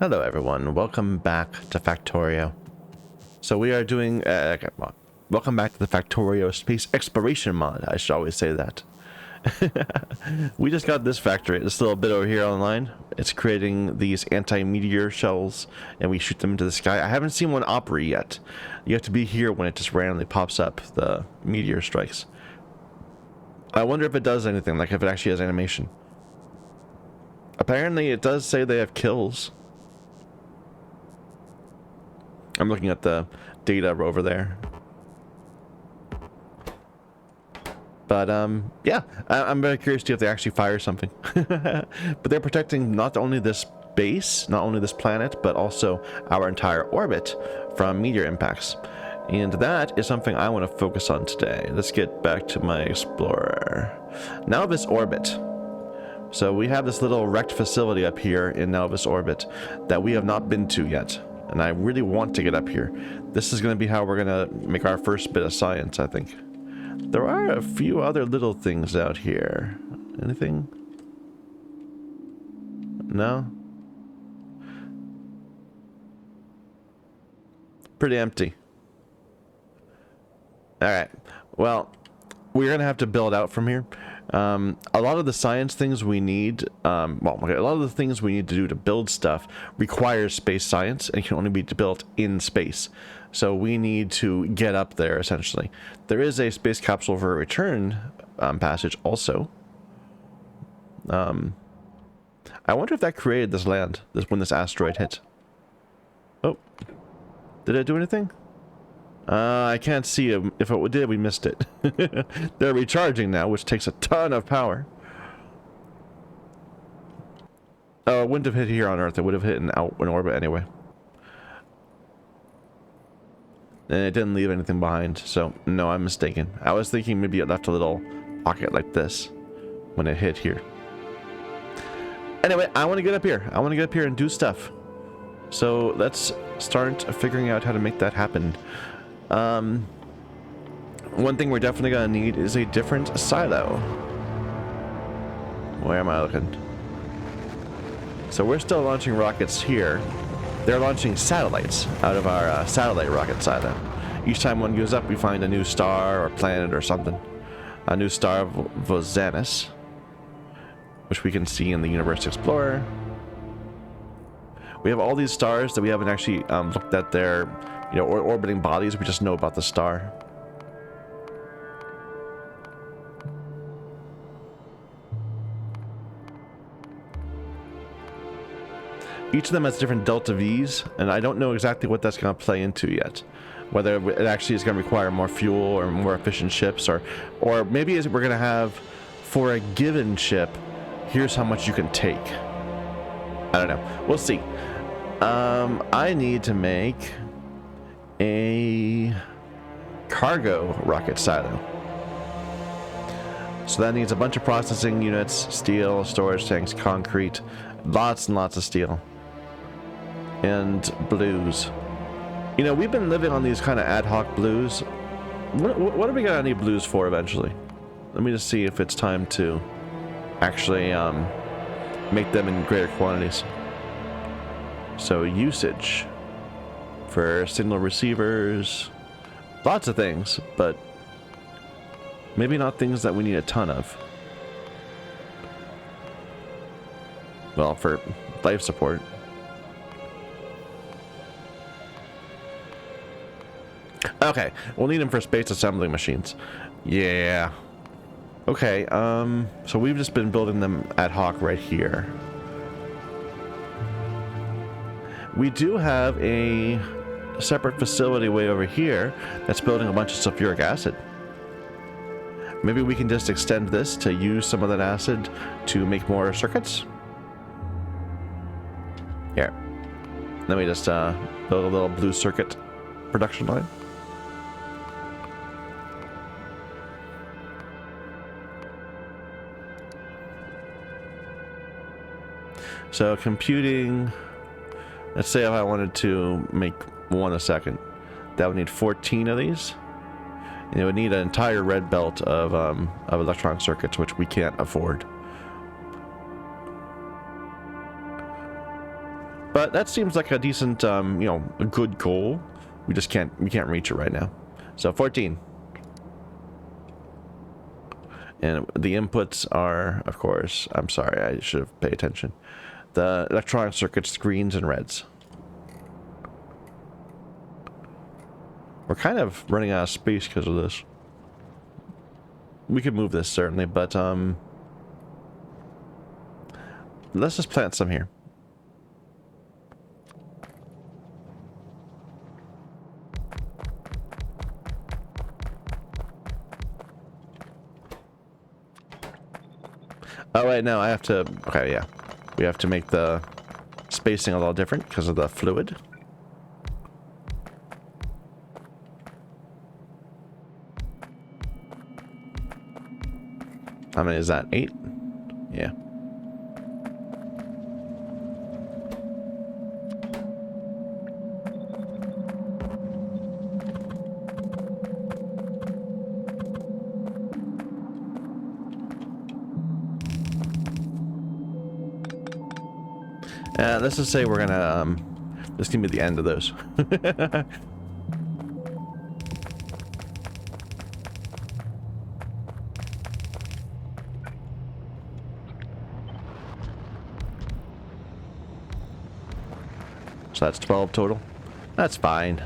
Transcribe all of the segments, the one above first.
Hello everyone, welcome back to Factorio. So we are doing, welcome back to the Factorio Space Exploration mod, I should always say that. We just got this factory, this little bit over here online. It's creating these anti-meteor shells, and we shoot them into the sky. I haven't seen one operate yet. You have to be here when it just randomly pops up, the meteor strikes. I wonder if it does anything, like if it actually has animation. Apparently it does say they have kills. I'm looking at the data over there. But, yeah, I'm very curious to see if they actually fire something. But they're protecting not only this base, not only this planet, but also our entire orbit from meteor impacts. And that is something I want to focus on today. Let's get back to my Explorer. Nauvis Orbit. So we have this little wrecked facility up here in Nauvis Orbit that we have not been to yet. And I really want to get up here. This is going to be how we're going to make our first bit of science, I think. There are a few other little things out here. Anything? No? Pretty empty. Alright. Well, we're going to have to build out from here. A lot of the science things we need, a lot of the things we need to do to build stuff requires space science and can only be built in space. So we need to get up there, essentially. There is a space capsule for a return passage also. I wonder if that created this land, when this asteroid hit. Oh, did it do anything? I can't see it. If it did, we missed it. They're recharging now, which takes a ton of power. Oh, it wouldn't have hit here on Earth. It would have hit in orbit anyway. And it didn't leave anything behind, so no, I'm mistaken. I was thinking maybe it left a little pocket like this when it hit here. Anyway, I want to get up here. I want to get up here and do stuff. So let's start figuring out how to make that happen. One thing we're definitely going to need is a different silo. Where am I looking? So we're still launching rockets here. They're launching satellites out of our satellite rocket silo. Each time one goes up, we find a new star or planet or something. A new star of Vozanis, which we can see in the Universe Explorer. We have all these stars that we haven't actually looked at their, orbiting bodies. We just know about the star. Each of them has different delta V's, and I don't know exactly what that's going to play into yet. Whether it actually is going to require more fuel or more efficient ships, or maybe we're going to have, for a given ship, here's how much you can take. I don't know. We'll see. I need to make a cargo rocket silo. So that needs a bunch of processing units, steel, storage tanks, concrete, lots and lots of steel. And blues. We've been living on these kind of ad hoc blues. What are we gonna need blues for eventually? Let me just see if it's time to actually make them in greater quantities. So usage for signal receivers, lots of things, but maybe not things that we need a ton of. Well, for life support. Okay, we'll need them for space assembly machines. Yeah. Okay, so we've just been building them ad hoc right here. We do have a separate facility way over here that's building a bunch of sulfuric acid. Maybe we can just extend this to use some of that acid to make more circuits. Here. Let me just build a little blue circuit production line. So computing, let's say if I wanted to make one a second, that would need 14 of these. And it would need an entire red belt of electronic circuits, which we can't afford. But that seems like a decent, you know, a good goal. We can't reach it right now. So 14. And the inputs are, of course, I'm sorry, I should have paid attention. The electronic circuits, greens and reds. We're kind of running out of space because of this. We could move this certainly, but let's just plant some here. Oh wait, no, I have to, okay, yeah. We have to make the spacing a little different because of the fluid. How many is that? 8? Yeah. Let's just say we're gonna, this can be the end of those. So that's 12 total. That's fine.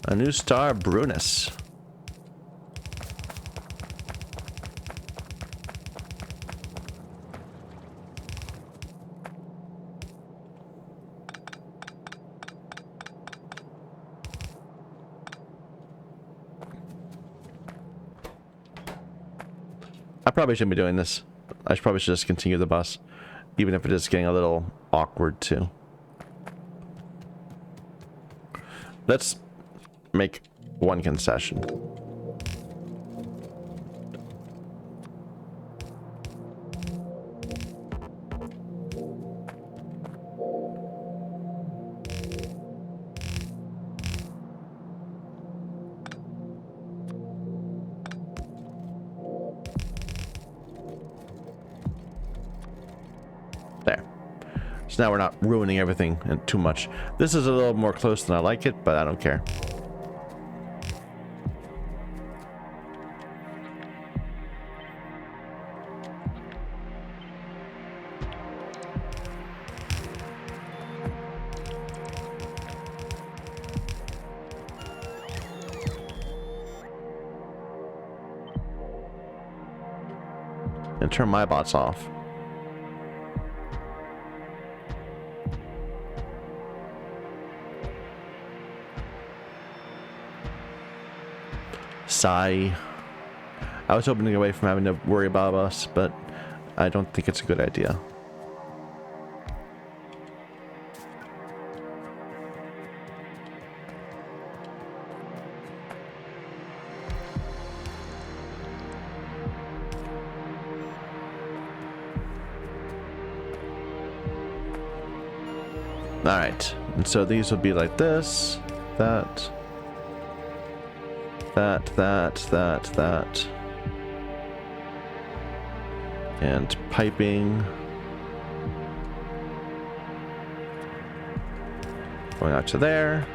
A new star, Brunus. I probably shouldn't be doing this. I probably should just continue the bus, even if it is getting a little awkward too. Let's make one concession. There. So now we're not ruining everything and too much. This is a little more close than I like it, but I don't care. And turn my bots off. Sigh. I was hoping to get away from having to worry about us, but I don't think it's a good idea. Alright, and so these would be like this, that, and piping going out to there.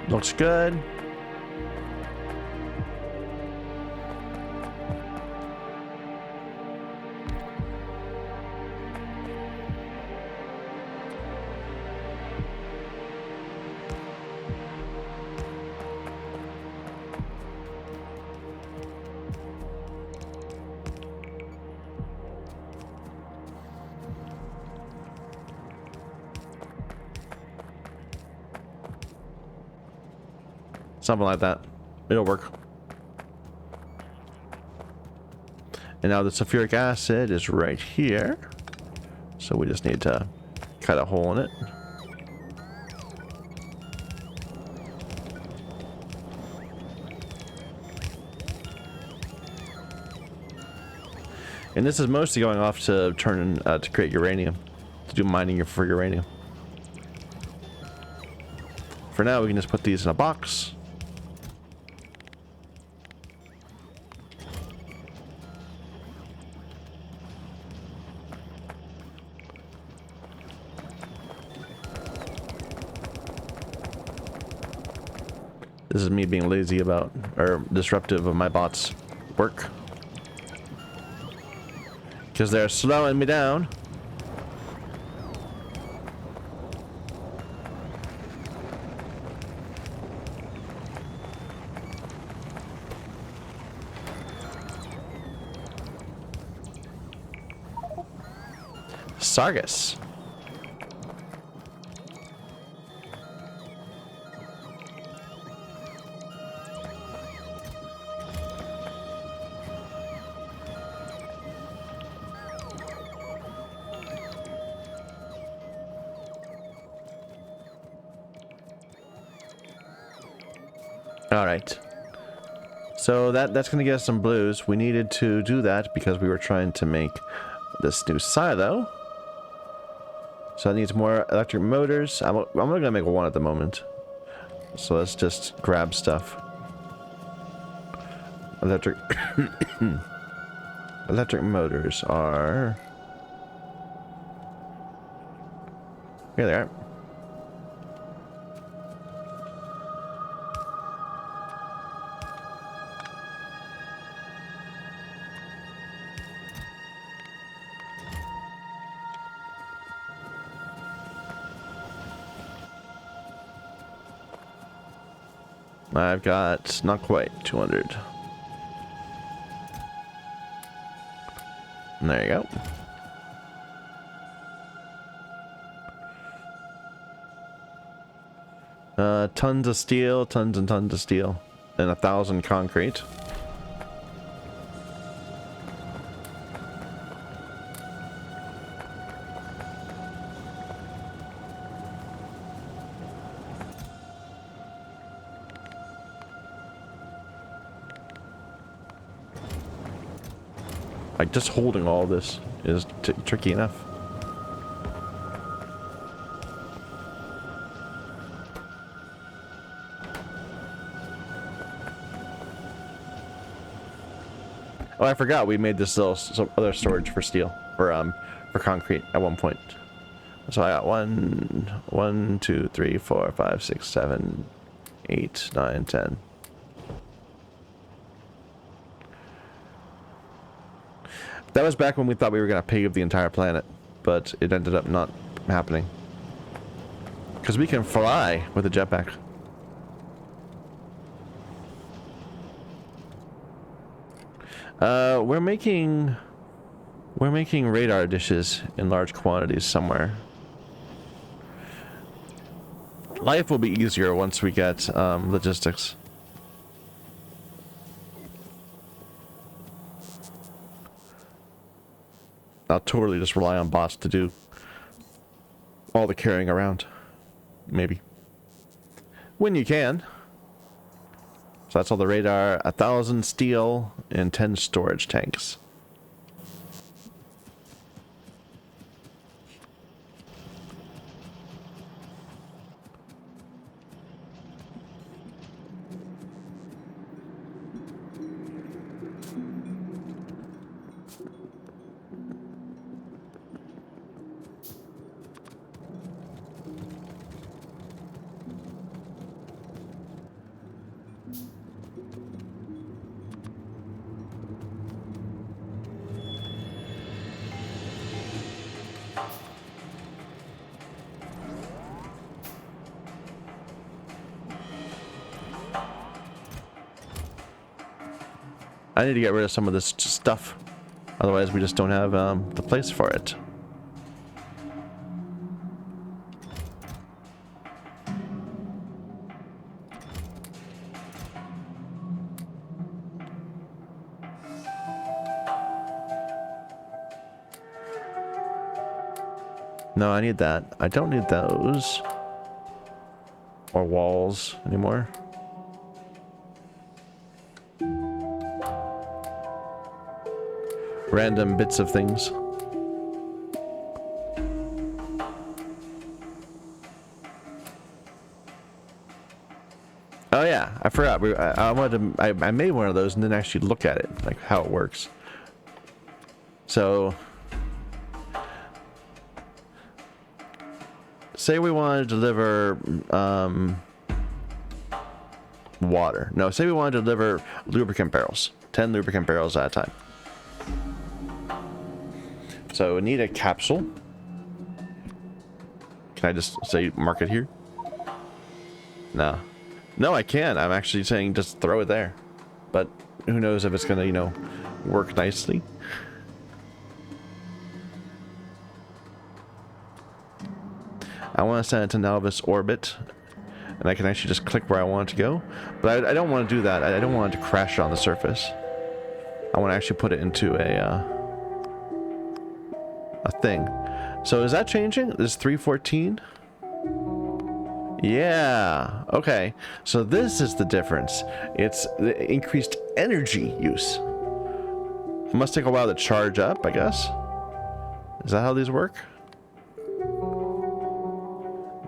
Looks good. Something like that. It'll work. And now the sulfuric acid is right here. So we just need to cut a hole in it. And this is mostly going off to turn to create uranium, to do mining for uranium. For now, we can just put these in a box. This is me being lazy about, or disruptive of my bot's work. Because they're slowing me down. Sargus. All right. So that's going to get us some blues. We needed to do that because we were trying to make this new silo. So it needs more electric motors. I'm only going to make one at the moment. So let's just grab stuff. Electric electric motors are... Here they are. I've got not quite 200. And there you go. Tons of steel, tons and tons of steel, and 1,000 concrete. Like, just holding all this is tricky enough. Oh, I forgot we made this little some other storage for steel, for concrete at one point. So I got 1, 2, 3, 4, 5, 6, 7, 8, 9, 10. That was back when we thought we were going to pave the entire planet, but it ended up not happening. Because we can fly with a jetpack. We're making radar dishes in large quantities somewhere. Life will be easier once we get logistics. I'll totally just rely on bots to do all the carrying around. Maybe. When you can. So that's all the radar, 1,000 steel, and 10 storage tanks. I need to get rid of some of this stuff. Otherwise, we just don't have the place for it. No, I need that. I don't need those. Or walls anymore. Random bits of things. Oh yeah, I forgot. I wanted to. I made one of those and then actually look at it, like how it works. So, say we want to deliver water. No, say we want to deliver lubricant barrels. 10 lubricant barrels at a time. So we need a capsule. Can I just say mark it here? No. No, I can. I'm actually saying just throw it there. But who knows if it's gonna, you know, work nicely. I want to send it to Nauvis orbit. And I can actually just click where I want it to go. But I don't want to do that. I don't want it to crash on the surface. I want to actually put it into a thing. So is that changing? This is 314? Yeah. Okay. So this is the difference. It's the increased energy use. It must take a while to charge up, I guess. Is that how these work?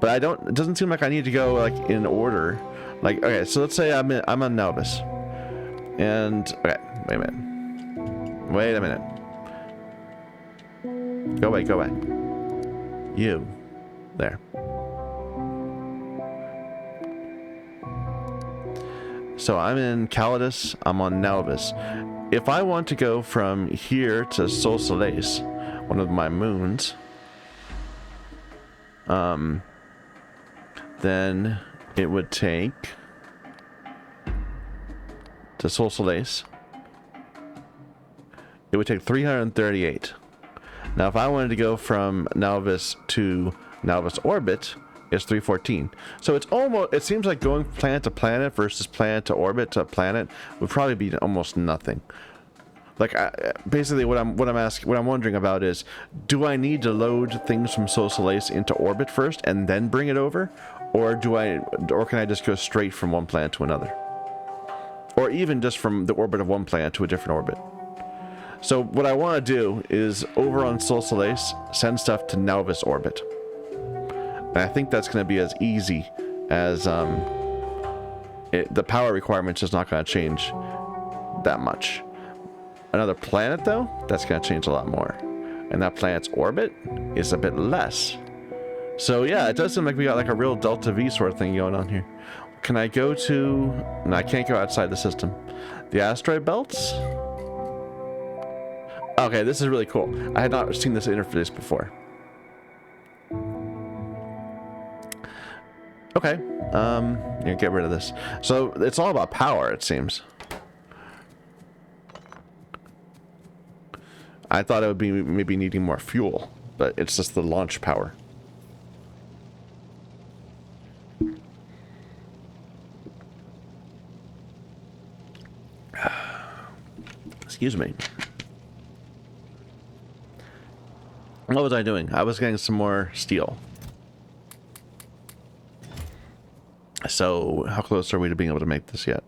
But I don't. It doesn't seem like I need to go like in order. Like, okay, so let's say I'm on Nauvis, and okay, wait a minute. Wait a minute. Go away. Go away. You, there. So I'm in Calidus. I'm on Nauvis. If I want to go from here to Sol Solis, one of my moons, then it would take to Sol Solis. It would take 338. Now, if I wanted to go from Nauvis to Nauvis orbit, it's 314. So it's almost. It seems like going planet to planet versus planet to orbit to planet would probably be almost nothing. Like basically, what I'm wondering about is, do I need to load things from Sol Solis into orbit first and then bring it over, or can I just go straight from one planet to another, or even just from the orbit of one planet to a different orbit? So what I want to do is over on Sol Solis, send stuff to Nauvis orbit, and I think that's going to be as easy as the power requirements is not going to change that much. Another planet, though, that's going to change a lot more. And that planet's orbit is a bit less. So, yeah, it does seem like we got like a real Delta V sort of thing going on here. Can I go to... No, I can't go outside the system. The asteroid belts? Okay, this is really cool. I had not seen this interface before. Okay. Yeah, get rid of this. So, it's all about power, it seems. I thought it would be maybe needing more fuel, but it's just the launch power. Excuse me. What was I doing? I was getting some more steel. So, how close are we to being able to make this yet?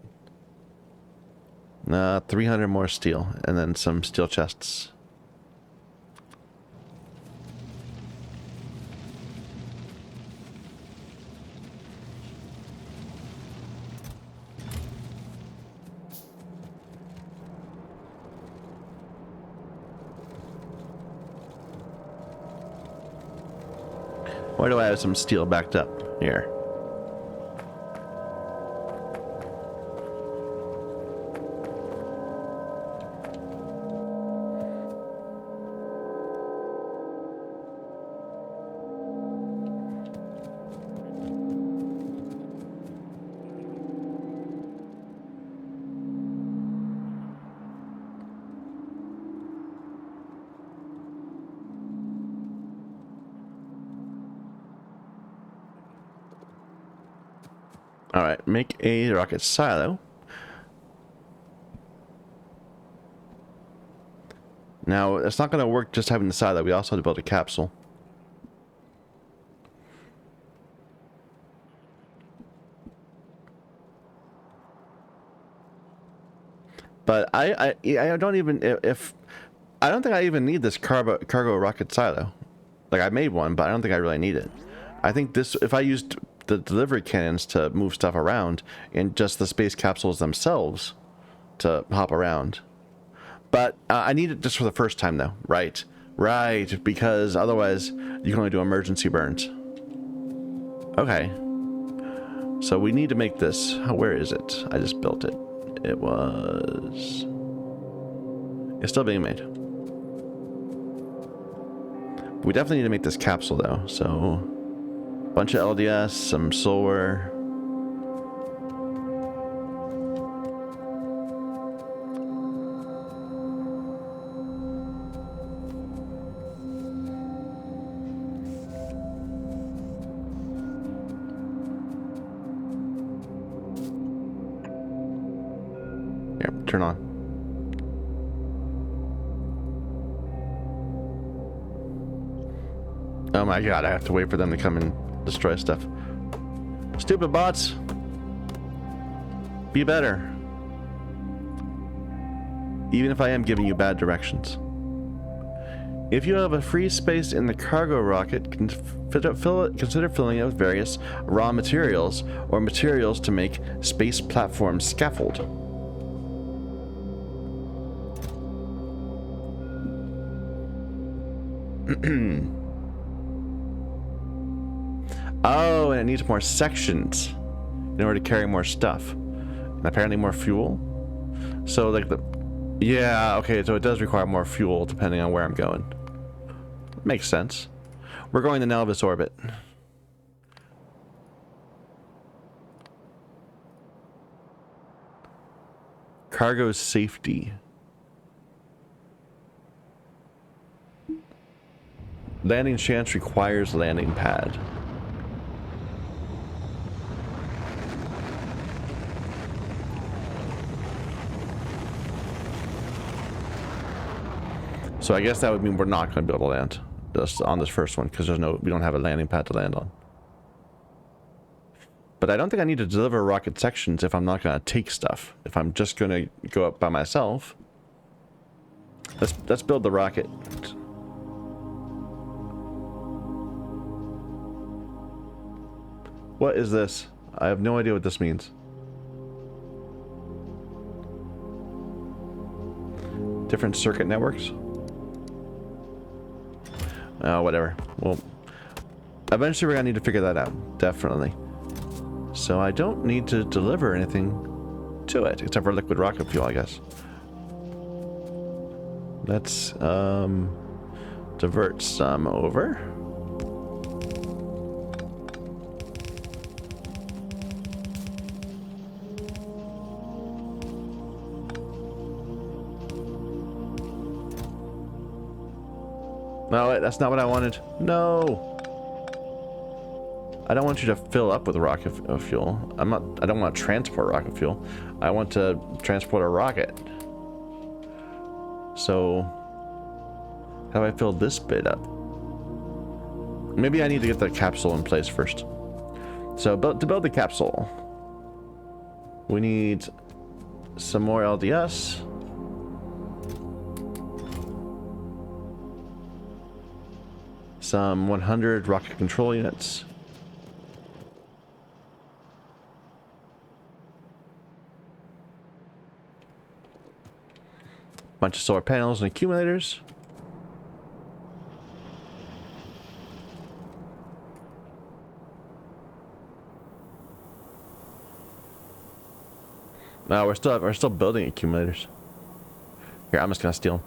300 more steel, and then some steel chests. Where do I have some steel backed up? Here. Alright, make a rocket silo. Now, it's not going to work just having the silo. We also have to build a capsule. But I don't even if I don't think I even need this cargo rocket silo. Like I made one, but I don't think I really need it. I think this if I used the delivery cannons to move stuff around and just the space capsules themselves to hop around. But I need it just for the first time though, right? Right, because otherwise you can only do emergency burns. Okay. So we need to make this. Where is it? I just built it. It was... It's still being made. We definitely need to make this capsule though, so... Bunch of LDS, some solar... Here, turn on. Oh my god, I have to wait for them to come and destroy stuff. Stupid bots! Be better. Even if I am giving you bad directions. If you have a free space in the cargo rocket, consider filling it with various raw materials or materials to make space platform scaffold. Oh, and it needs more sections in order to carry more stuff. And apparently more fuel. So like the... Yeah, okay, so it does require more fuel depending on where I'm going. Makes sense. We're going to Nelvis orbit. Cargo safety. Landing chance requires landing pad. So I guess that would mean we're not going to be able to land just on this first one because we don't have a landing pad to land on. But I don't think I need to deliver rocket sections if I'm not going to take stuff. If I'm just going to go up by myself. Let's build the rocket. What is this? I have no idea what this means. Different circuit networks? Oh, whatever. Well, eventually we're gonna need to figure that out. Definitely. So I don't need to deliver anything to it, except for liquid rocket fuel, I guess. Let's, divert some over. No, that's not what I wanted. No. I don't want you to fill up with rocket fuel. I don't want to transport rocket fuel. I want to transport a rocket. So, how do I fill this bit up? Maybe I need to get the capsule in place first. So, to build the capsule, we need some more LDS. Some 100 rocket control units. Bunch of solar panels and accumulators. No, we're still building accumulators. Here, I'm just gonna steal them.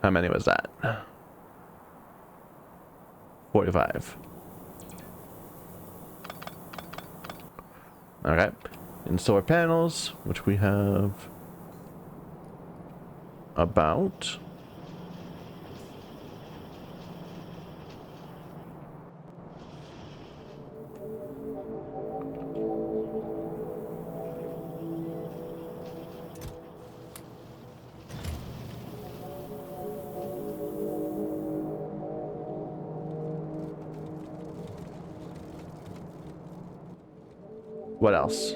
How many was that? 45. Okay. And solar panels, which we have about. What else?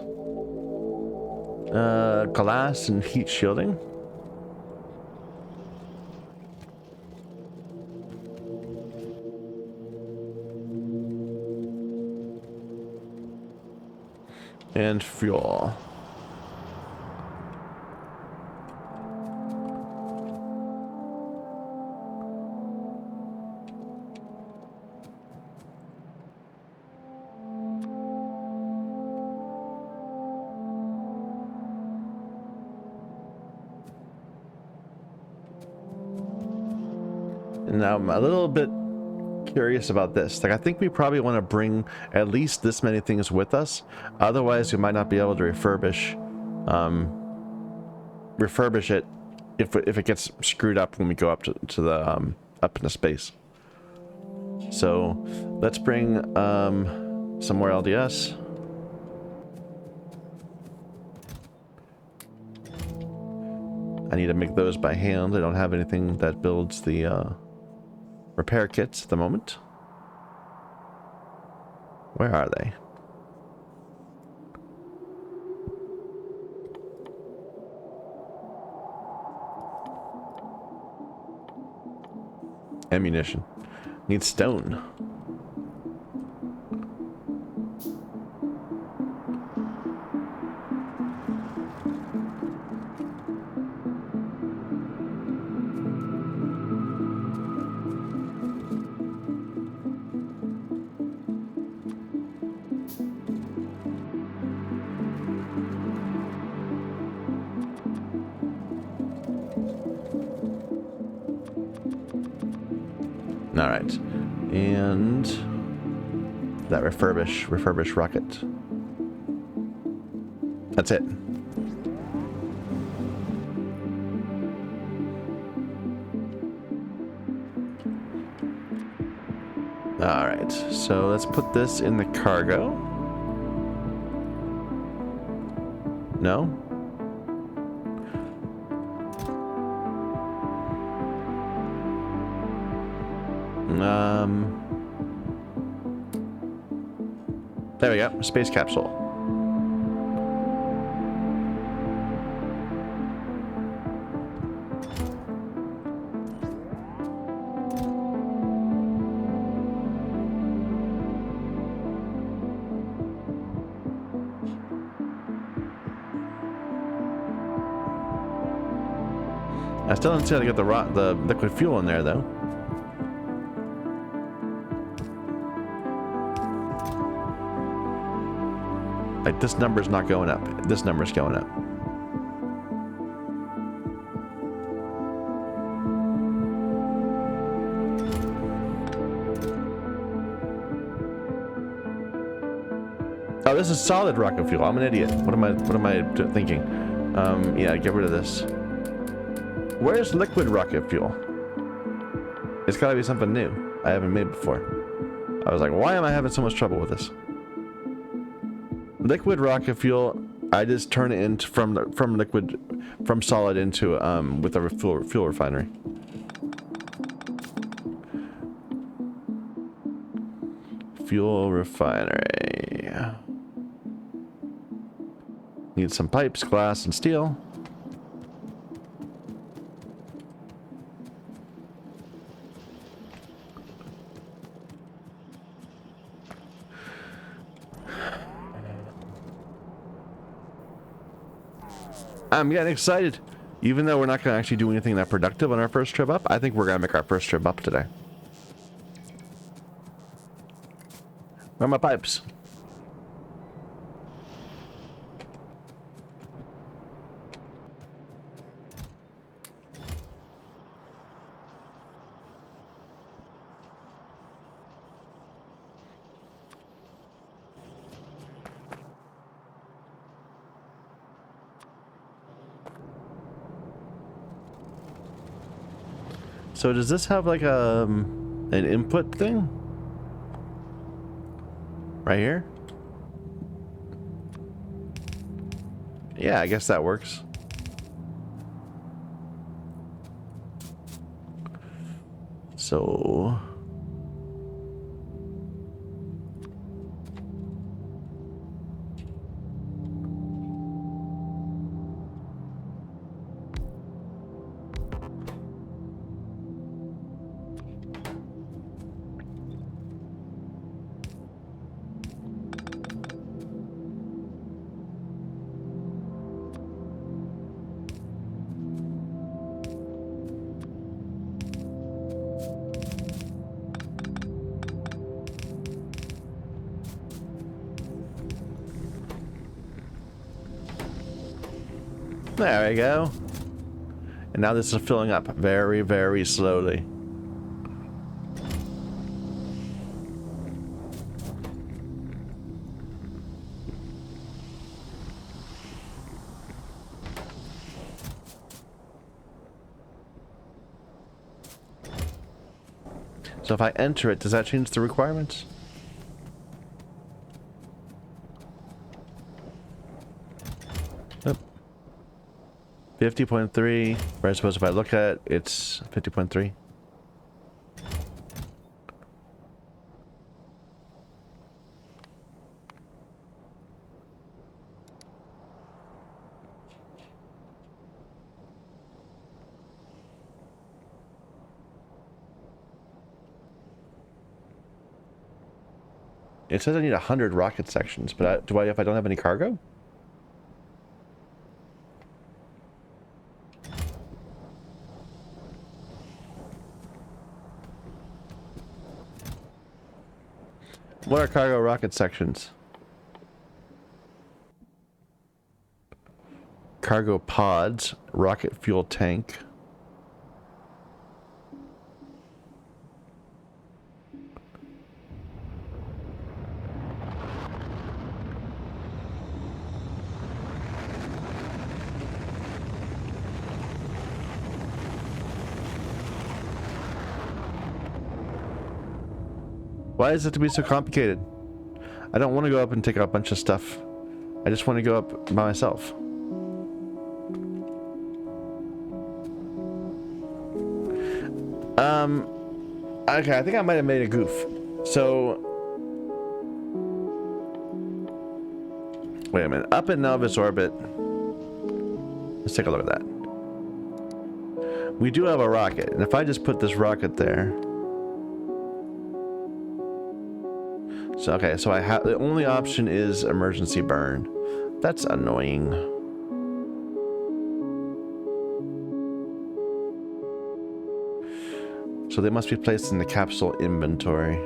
Glass and heat shielding. And fuel. And now I'm a little bit curious about this. Like, I think we probably want to bring at least this many things with us. Otherwise, we might not be able to refurbish it if it gets screwed up when we go up to the up into space. So let's bring some more LDS. I need to make those by hand. I don't have anything that builds the repair kits at the moment. Where are they? Ammunition. Need stone. All right, and that refurbish rocket. That's it. All right, so let's put this in the cargo. No? There we go. Space capsule. I still don't see how to get the liquid fuel in there, though. Like, this number's not going up. This number's going up. Oh, this is solid rocket fuel. I'm an idiot. What am I thinking? Yeah, get rid of this. Where's liquid rocket fuel? It's gotta be something new I haven't made before. I was like, why am I having so much trouble with this? Liquid rocket fuel, I just turn it into from solid into with a fuel refinery. Fuel refinery. Need some pipes, glass, and steel. I'm getting excited. Even though we're not going to actually do anything that productive on our first trip up, I think we're going to make our first trip up today. Where are my pipes? So does this have like an input thing? Right here? Yeah, I guess that works. So There we go. And now this is filling up very, very slowly. So if I enter it, does that change the requirements? Yep. 50.3. Where I suppose if I look at it, it's 50.3. It says I need 100 rocket sections, but do I if I don't have any cargo? What are cargo rocket sections? Cargo pods, rocket fuel tank. Why is it to be so complicated? I don't want to go up and take a bunch of stuff. I just want to go up by myself. Okay, I think I might have made a goof. So, wait a minute. Up in Novice orbit. Let's take a look at that. We do have a rocket, and if I just put this rocket there. So, okay, so I have the only option is emergency burn. That's annoying. So they must be placed in the capsule inventory.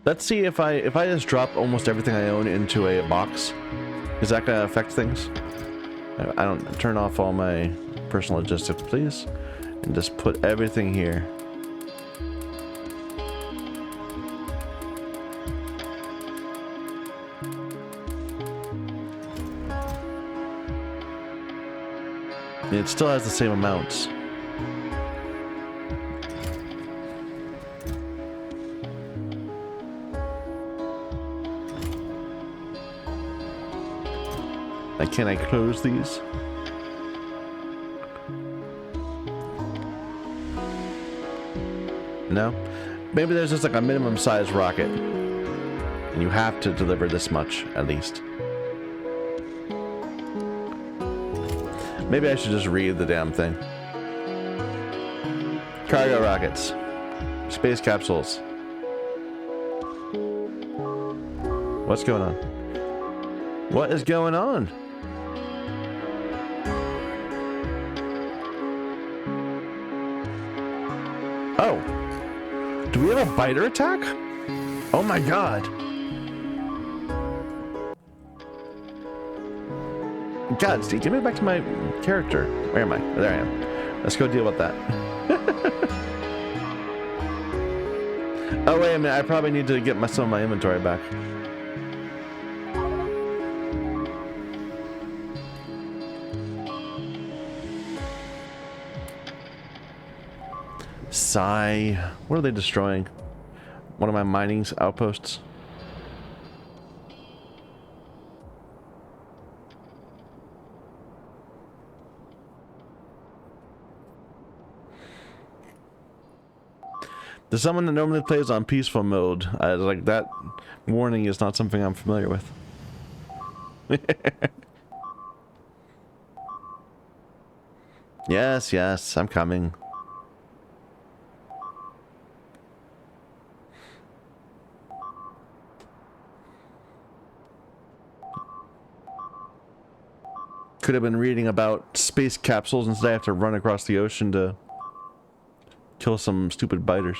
Let's see if I just drop almost everything I own into a box, is that gonna affect things? I don't turn off all my personal logistics, please, and just put everything here. And it still has the same amounts. Can I close these? No? Maybe there's just like a minimum size rocket. And you have to deliver this much, at least. Maybe I should just read the damn thing. Cargo rockets. Space capsules. What's going on? What is going on? Oh. Do we have a biter attack? Oh my god. God, Steve, get me back to my character. Where am I? There I am. Let's go deal with that. Oh, wait a minute. I probably need to get some of my inventory back. Sigh. What are they destroying? One of my mining outposts. To someone that normally plays on peaceful mode, like that warning is not something I'm familiar with. Yes, yes, I'm coming. could have been reading about space capsules. Instead I have to run across the ocean to kill some stupid biters.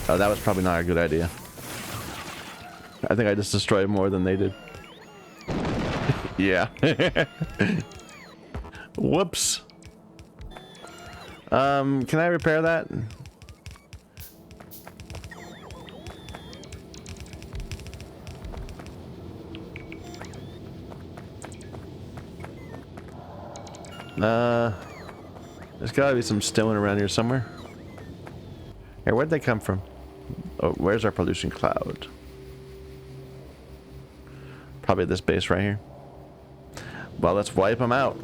Oh, that was probably not a good idea. I think I just destroyed more than they did. Yeah. Whoops. Can I repair that? There's gotta be some stone around here somewhere. Hey, where'd they come from? Oh, where's our pollution cloud? Probably this base right here. Well, let's wipe them out.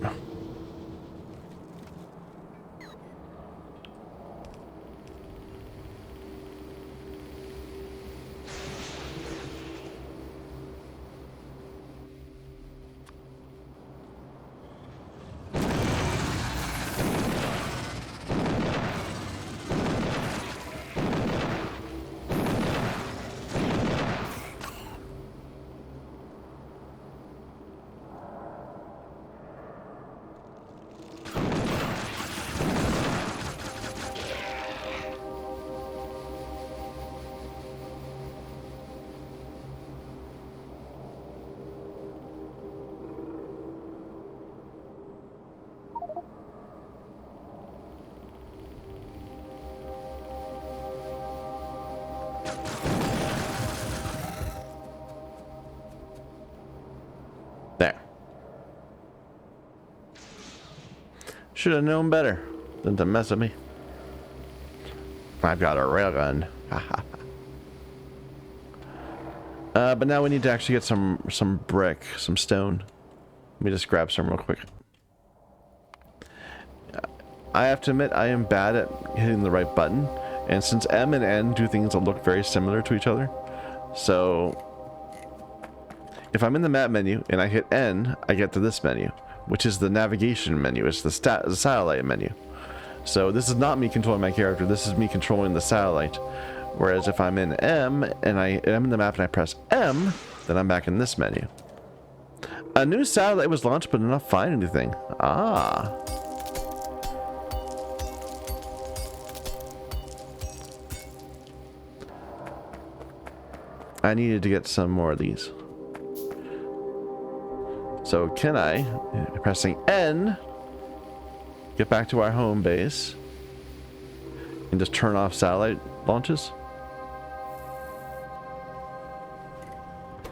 There. Should have known better than to mess with me. I've got a railgun. But now we need to actually get some brick, some stone. Let me just grab some real quick. I have to admit, I am bad at hitting the right button. And since M and N do things that look very similar to each other, so if I'm in the map menu and I hit N, I get to this menu, which is the navigation menu. It's the satellite menu. So this is not me controlling my character. This is me controlling the satellite. Whereas if I'm in M and I'm in the map and I press M, then I'm back in this menu. A new satellite was launched, but did not find anything. Ah. I needed to get some more of these. So can I, pressing N, get back to our home base and just turn off satellite launches?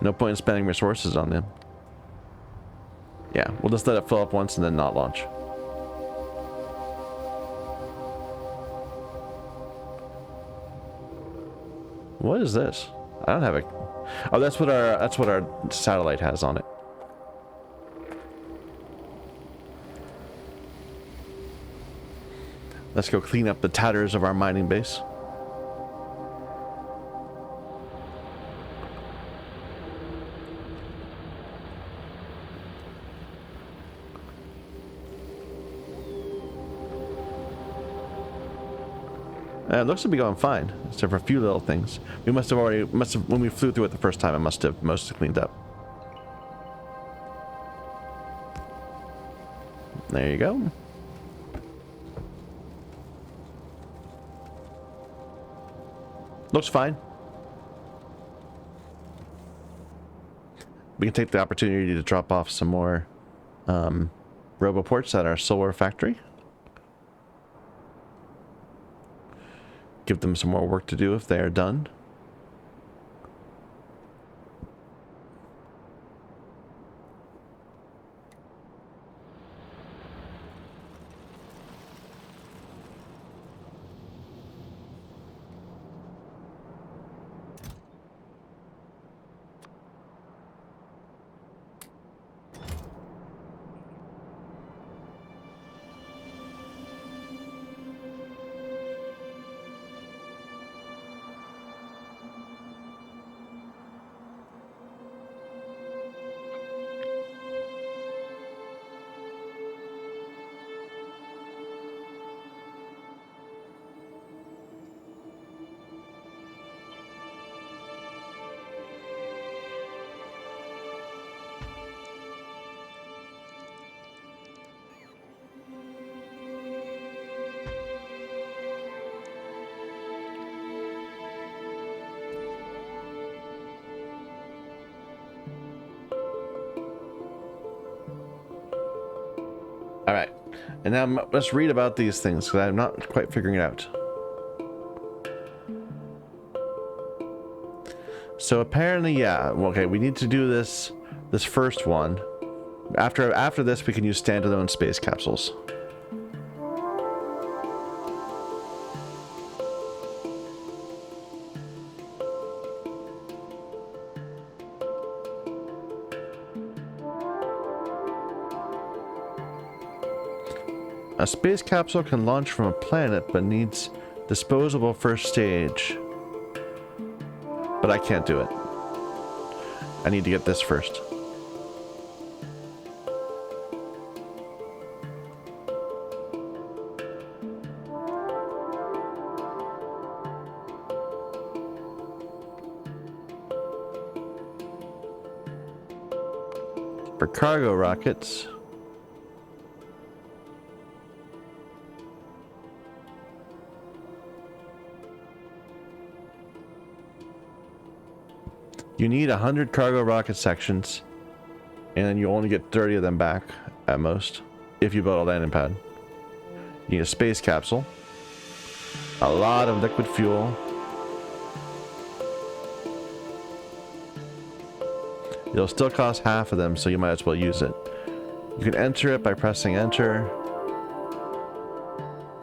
No point in spending resources on them. Yeah, we'll just let it fill up once and then not launch. What is this? I don't have a... Oh, that's what our satellite has on it. Let's go clean up the tatters of our mining base. It looks to be going fine, except for a few little things. We must have, when we flew through it the first time, it must have mostly cleaned up. There you go. Looks fine. We can take the opportunity to drop off some more roboports at our solar factory. Give them some more work to do if they are done. All right, and now let's read about these things because I'm not quite figuring it out. So apparently, yeah. Okay, we need to do this first one. After this, we can use standalone space capsules. A space capsule can launch from a planet, but needs disposable first stage. But I can't do it. I need to get this first. For cargo rockets, you need 100 cargo rocket sections, and you only get 30 of them back at most if you build a landing pad. You need a space capsule, a lot of liquid fuel, it'll still cost half of them, so you might as well use it. You can enter it by pressing enter.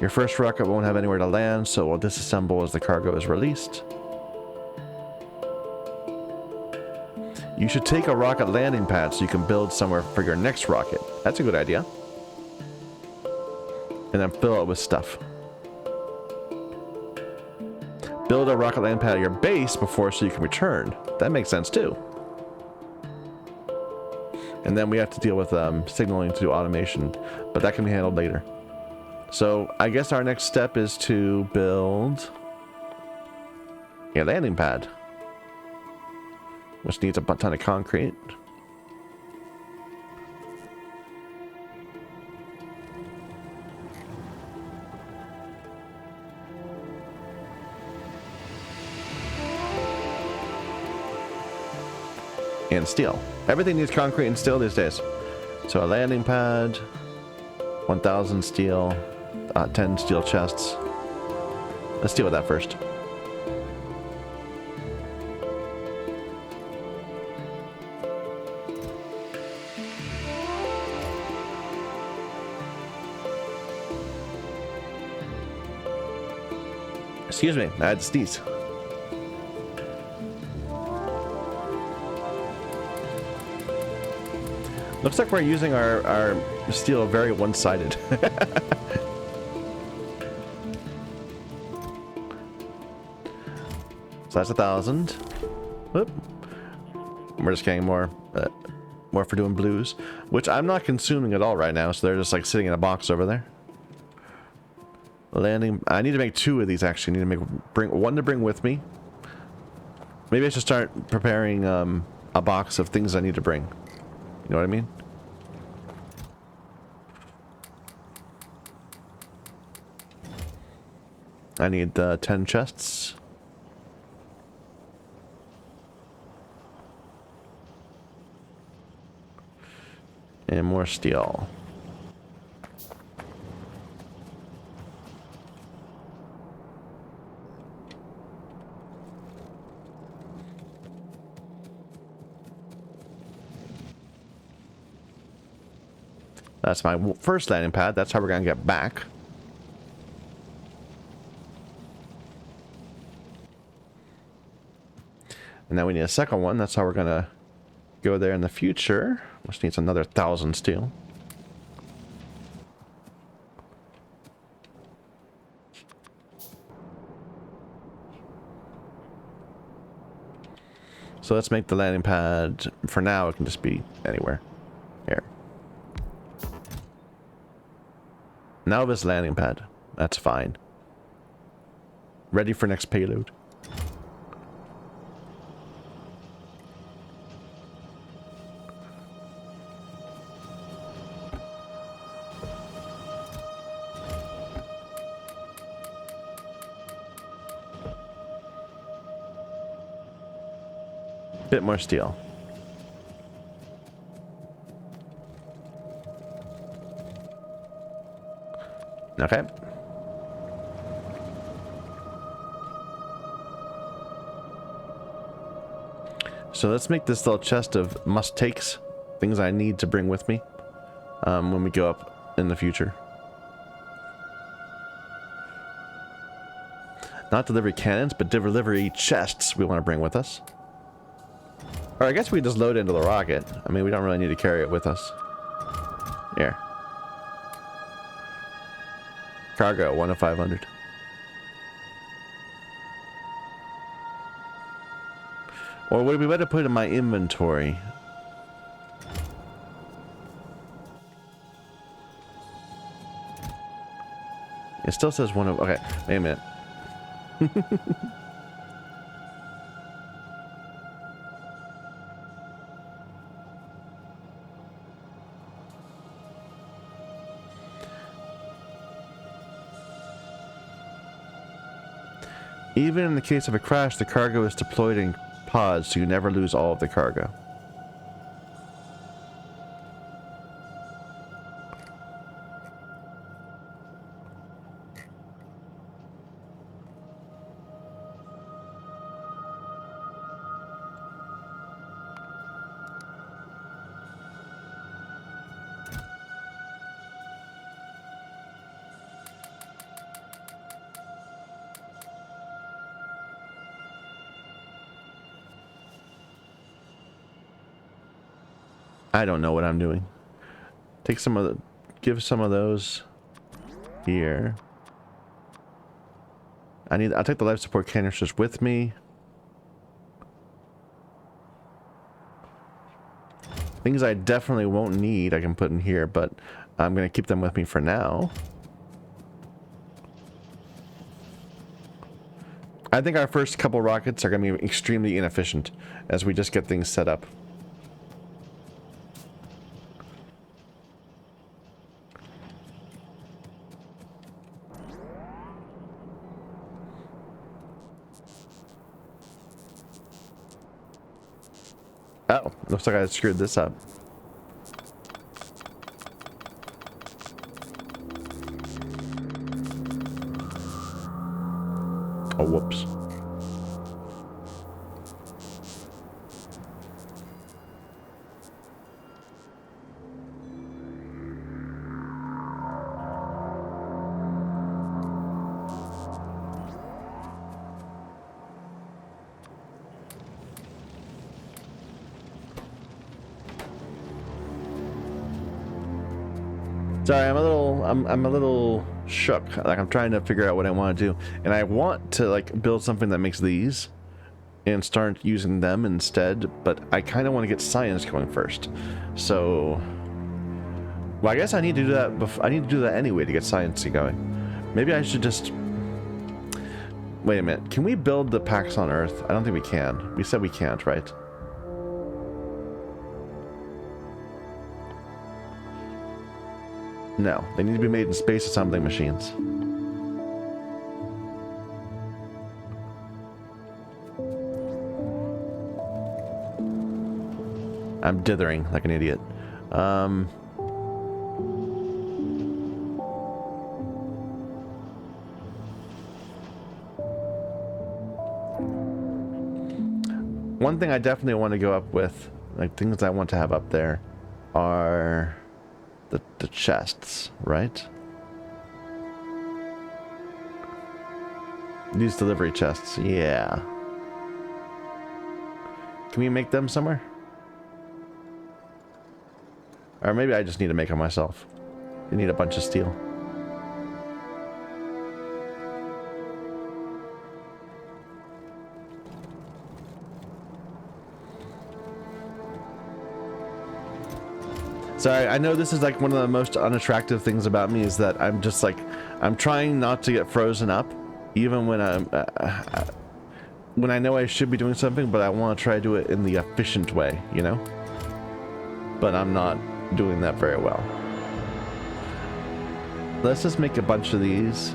Your first rocket won't have anywhere to land, so it will disassemble as the cargo is released. You should take a rocket landing pad so you can build somewhere for your next rocket. That's a good idea. And then fill it with stuff. Build a rocket landing pad at your base before so you can return. That makes sense too. And then we have to deal with signaling to do automation, but that can be handled later. So I guess our next step is to build a landing pad, which needs a ton of concrete. And steel. Everything needs concrete and steel these days. So a landing pad, 1,000 steel, 10 steel chests. Let's deal with that first. Excuse me, I had to sneeze. Looks like we're using our steel very one-sided. So that's 1,000. Whoop. We're just getting more for doing blues, which I'm not consuming at all right now, so they're just like sitting in a box over there. Landing. I need to make 2 of these actually. I need to bring one to bring with me. Maybe I should start preparing a box of things I need to bring. You know what I mean? I need 10 chests. And more steel. That's my first landing pad. That's how we're going to get back. And then we need a second one. That's how we're going to go there in the future, which needs another 1,000 steel. So let's make the landing pad. For now, it can just be anywhere. Here. Now this landing pad. That's fine. Ready for next payload. Bit more steel. Okay. So let's make this little chest of must-takes, things I need to bring with me when we go up in the future. Not delivery cannons, but delivery chests we want to bring with us. Or I guess we just load into the rocket. I mean, we don't really need to carry it with us. Here. Cargo, 1 of 500. Or would it be better to put it in my inventory? It still says 1 of... Okay, wait a minute. Even in the case of a crash, the cargo is deployed in pods, so you never lose all of the cargo. I don't know what I'm doing. Take some of the... Give some of those here. I'll take the life support canisters with me. Things I definitely won't need I can put in here, but I'm going to keep them with me for now. I think our first couple rockets are going to be extremely inefficient as we just get things set up. Oh, looks like I screwed this up. Oh, whoops. Sorry, I'm a little shook. Like, I'm trying to figure out what I want to do, and I want to like build something that makes these and start using them instead, but I kind of want to get science going first. So, well, I guess I need to do that. I need to do that anyway to get science going. Maybe I should just wait a minute. Can we build the packs on Earth? I don't think we can. We said we can't, right? No, they need to be made in space assembling machines. I'm dithering like an idiot. One thing I definitely want to go up with, like things I want to have up there, are the chests, right? These delivery chests, yeah. Can we make them somewhere? Or maybe I just need to make them myself. You need a bunch of steel. Sorry, I know this is like one of the most unattractive things about me is that I'm just like, I'm trying not to get frozen up, even when when I know I should be doing something, but I want to try to do it in the efficient way, you know? But I'm not doing that very well. Let's just make a bunch of these.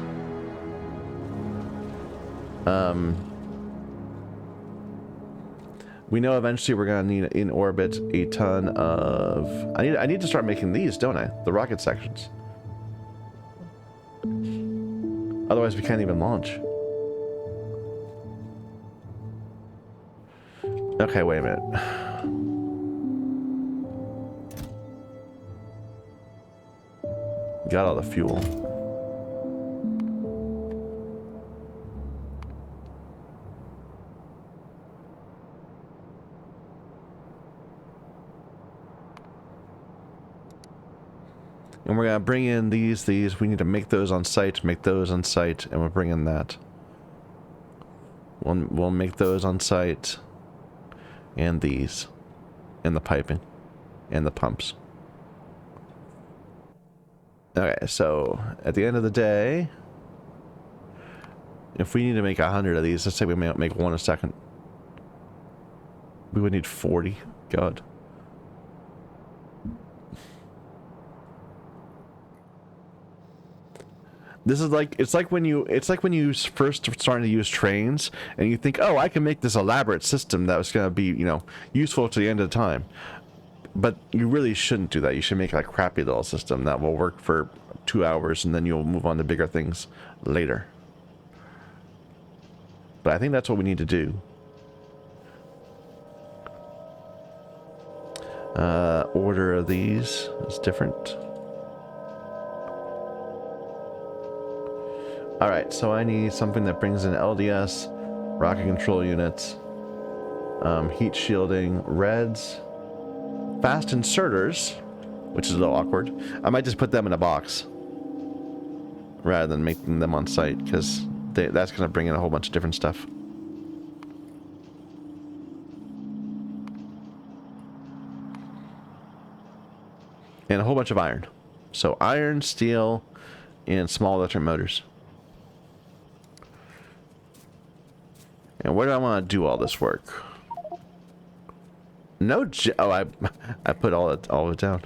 We know eventually we're gonna need in orbit a ton of... I need to start making these, don't I? The rocket sections. Otherwise, we can't even launch. Okay, wait a minute. Got all the fuel. And we're gonna bring in these. We need to make those on site, make those on site, and we'll bring in that. We'll make those on site. And these. And the piping. And the pumps. Okay, so at the end of the day, if we need to make 100 of these, let's say we may make one a second. We would need 40. God. This is like, it's like when you first starting to use trains and you think, oh, I can make this elaborate system that was going to be, you know, useful to the end of the time. But you really shouldn't do that. You should make like a crappy little system that will work for 2 hours and then you'll move on to bigger things later. But I think that's what we need to do. Order of these is different. Alright, so I need something that brings in LDS, rocket control units, heat shielding, reds, fast inserters, which is a little awkward. I might just put them in a box rather than making them on site, because that's going to bring in a whole bunch of different stuff. And a whole bunch of iron. So iron, steel, and small electric motors. And where do I want to do all this work? No, oh, I put all of it down.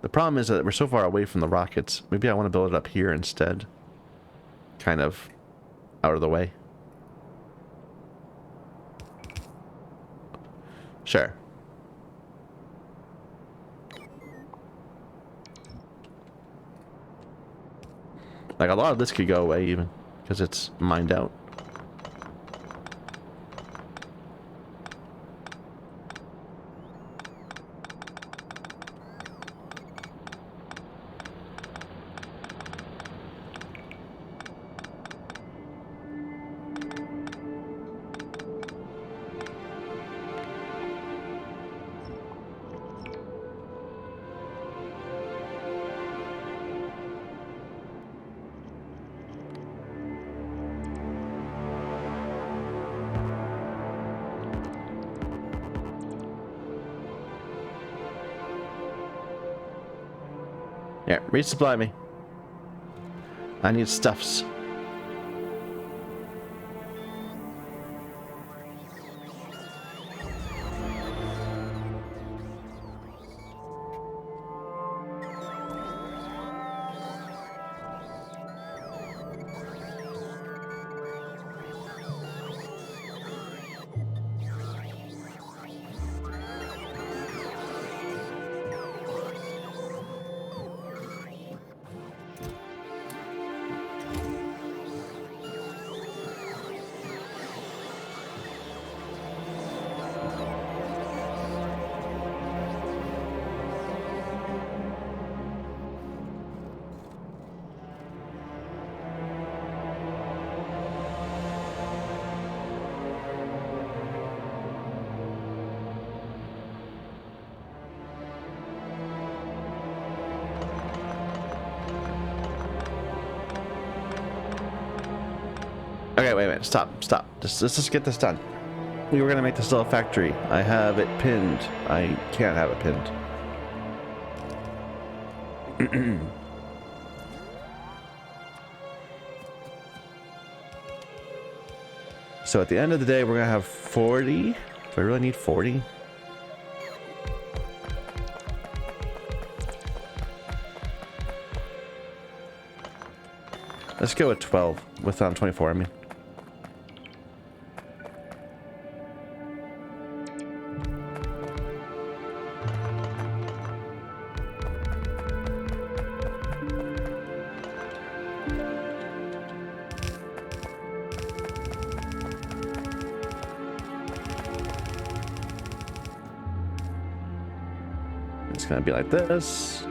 The problem is that we're so far away from the rockets. Maybe I want to build it up here instead. Kind of out of the way. Sure. Like, a lot of this could go away even, because it's mined out. Yeah, resupply me. I need stuffs. Okay, wait a minute. Stop. Let's just get this done. We were going to make this little factory. I have it pinned. I can't have it pinned. So at the end of the day, we're going to have 40. Do I really need 40? Let's go with 12. With 24, I mean. It's gonna be like this.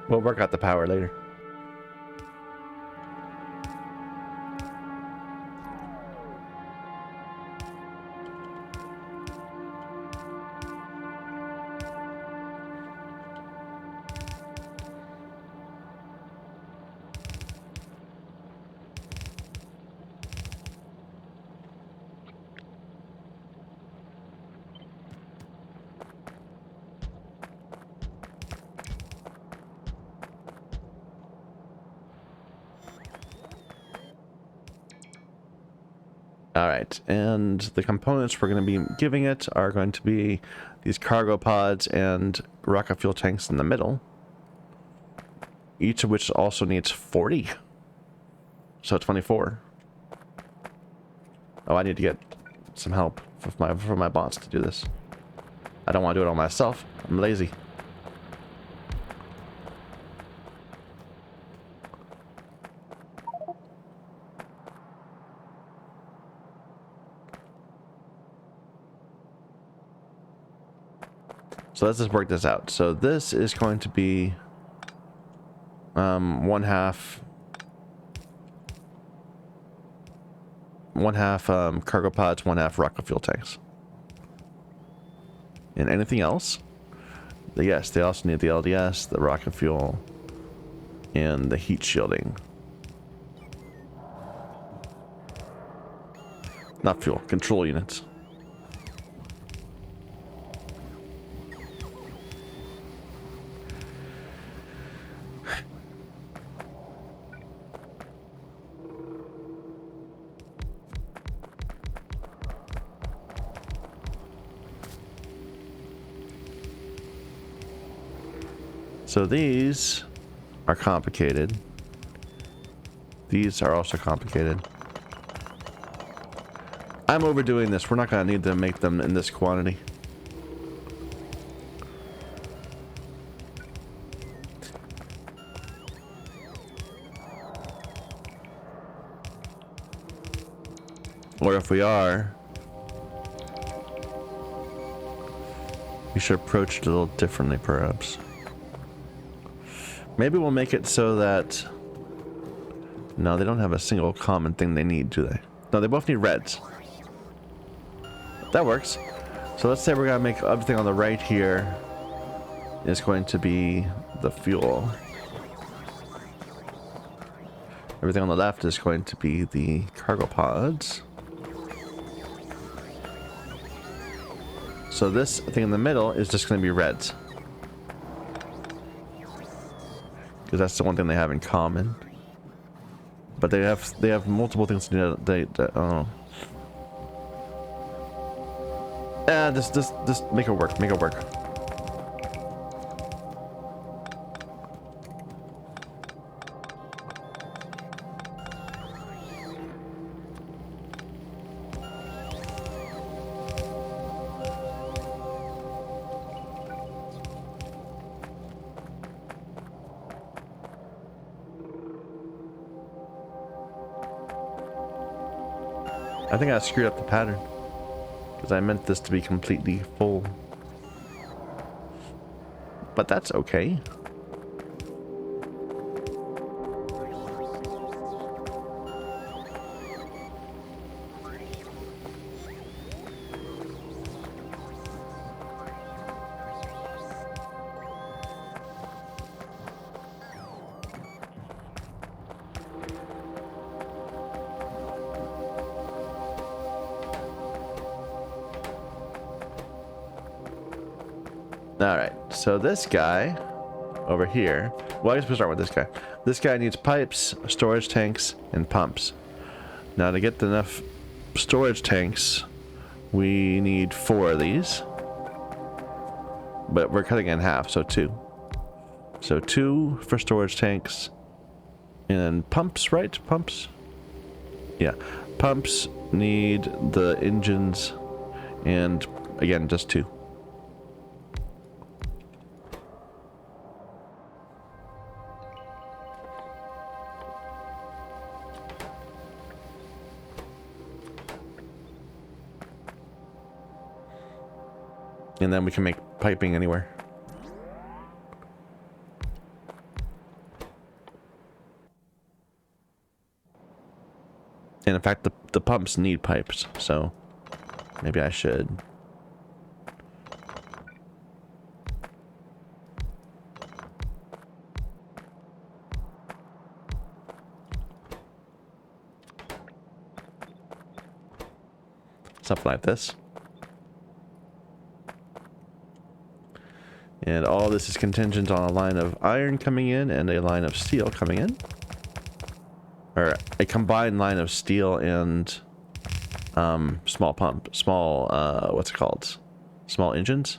We'll work out the power later. All right, and the components we're going to be giving it are going to be these cargo pods and rocket fuel tanks in the middle, each of which also needs 40, so 24. Oh, I need to get some help from my bots to do this. I don't want to do it all myself. I'm lazy. So let's just work this out. So this is going to be one half cargo pods, one half rocket fuel tanks. And anything else? Yes, they also need the LDS, the rocket fuel, and the heat shielding. Not fuel, control units. So these are complicated. These are also complicated. I'm overdoing this. We're not going to need to make them in this quantity. Or if we are, we should approach it a little differently, perhaps. Maybe we'll make it so that... No, they don't have a single common thing they need, do they? No, they both need reds. That works. So let's say we're going to make everything on the right here is going to be the fuel. Everything on the left is going to be the cargo pods. So this thing in the middle is just going to be reds. Because that's the one thing they have in common. But they have multiple things to do. Just make it work. Make it work. I think I screwed up the pattern. Because I meant this to be completely full. But that's okay. Alright, so this guy over here Well, I guess we'll start with this guy. This guy needs pipes, storage tanks, and pumps. Now, to get enough storage tanks, we need 4 of these. But we're cutting it in half, so 2. So 2 for storage tanks. And pumps, right? Pumps? Yeah. Pumps need the engines. And, again, just 2. And then we can make piping anywhere. And in fact, the pumps need pipes, so maybe I should. Something like this. And all this is contingent on a line of iron coming in and a line of steel coming in. Or a combined line of steel and what's it called? Small engines?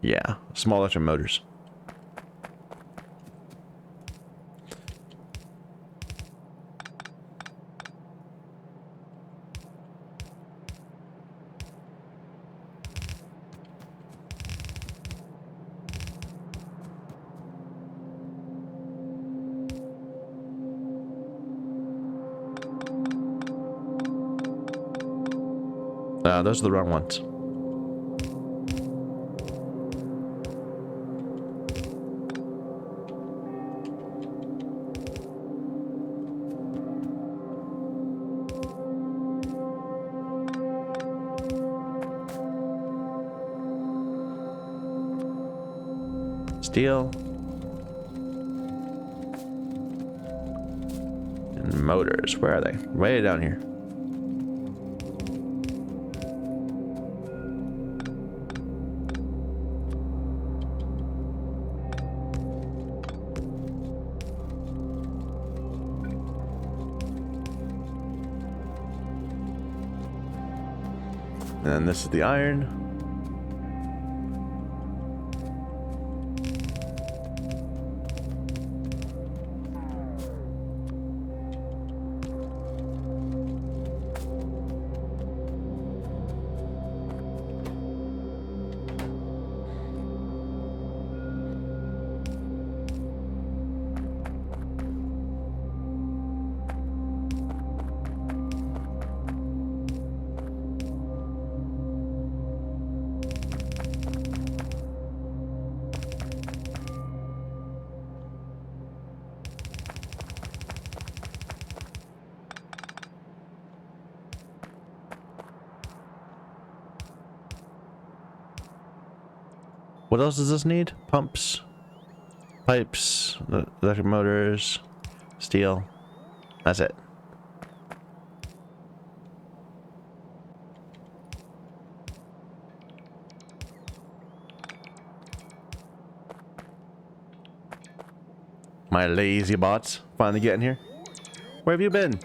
Yeah, small electric motors. Those are the wrong ones. Steel. And motors. Where are they? Way down here. And then this is the iron. What else does this need? Pumps, pipes, electric motors, steel. That's it. My lazy bots finally getting here. Where have you been?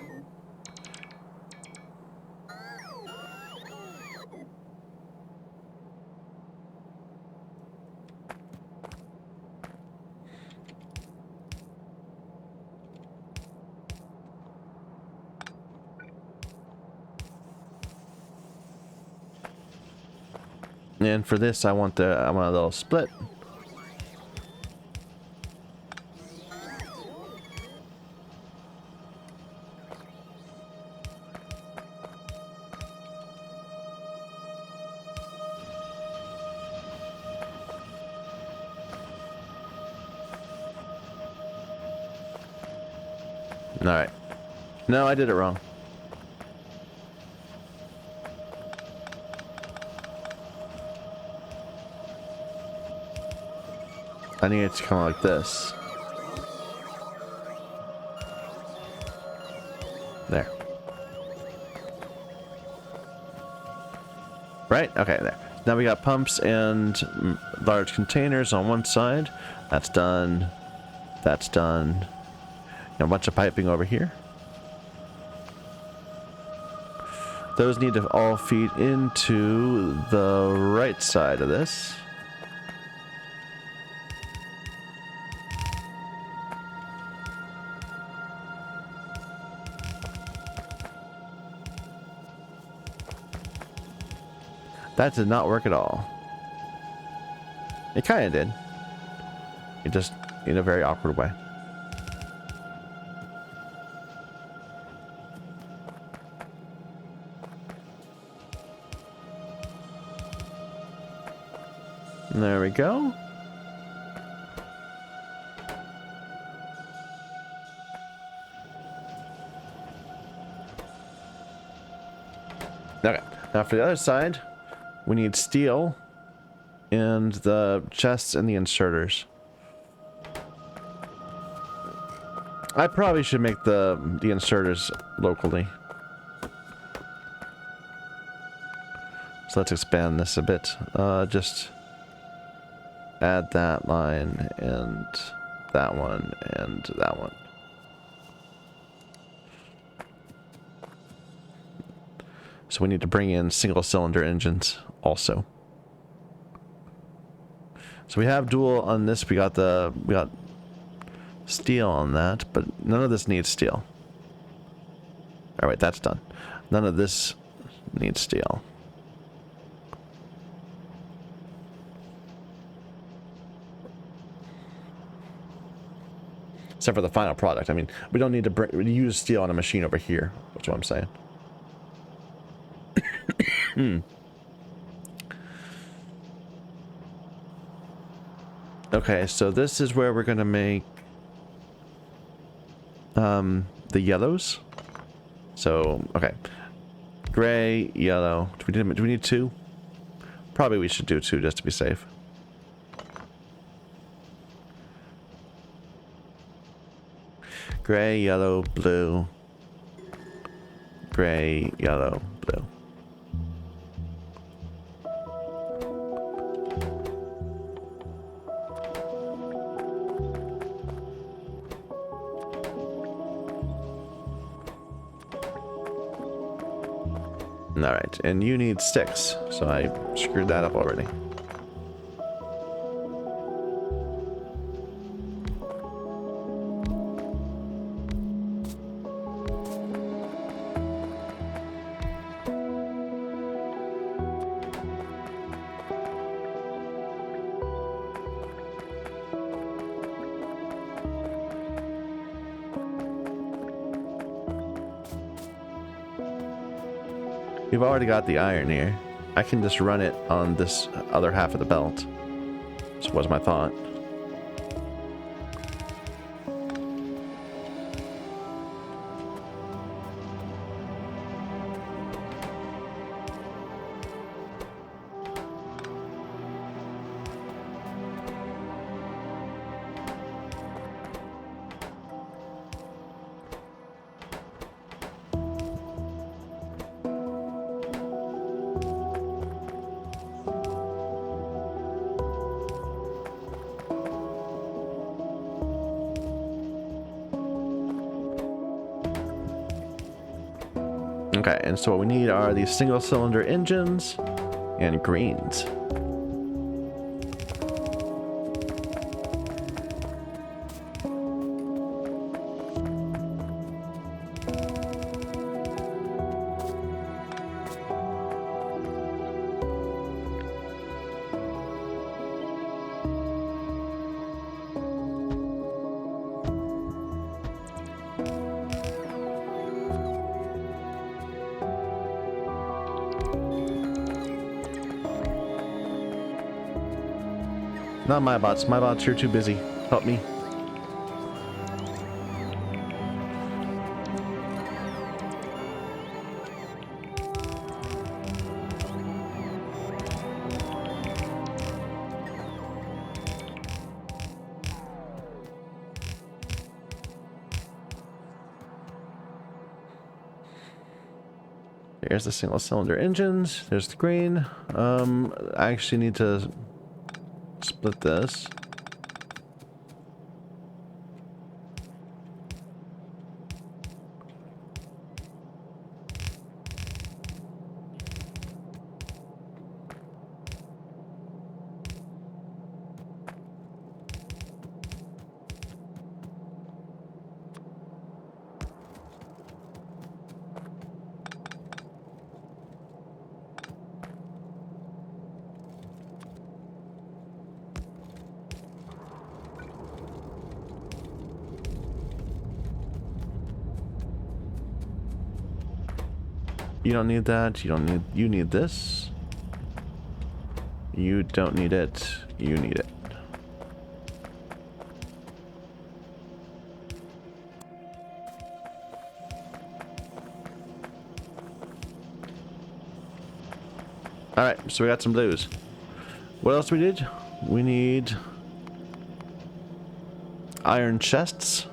And for this, I want a little split. All right. No, I did it wrong. I need it to come like this. There. Right? Okay, there. Now we got pumps and large containers on one side. That's done. That's done. And a bunch of piping over here. Those need to all feed into the right side of this. That did not work at all. It kind of did. It just in a very awkward way. There we go. Okay, now for the other side, we need steel and the chests and the inserters. I probably should make the inserters locally. So let's expand this a bit. Just add that line and that one and that one. So we need to bring in single cylinder engines also. So we have dual on this. We got steel on that, but none of this needs steel. All right, that's done. None of this needs steel. Except for the final product. I mean, we don't need to use steel on a machine over here. That's what I'm saying. Okay, so this is where we're gonna make the yellows. So okay, gray, yellow. Do we need two? Probably we should do two just to be safe. Gray, yellow, blue. Gray, yellow, blue. Alright, and you need sticks, so I screwed that up already. We've already got the iron here. I can just run it on this other half of the belt. This was my thought. Okay, and so what we need are these single cylinder engines and greens. Not my bots. My bots, you're too busy. Help me. Here's the single cylinder engines. There's the green. I actually need to split this. You don't need that. You don't need... You need this. You don't need it. You need it. Alright, so we got some blues. What else we need? We need iron chests.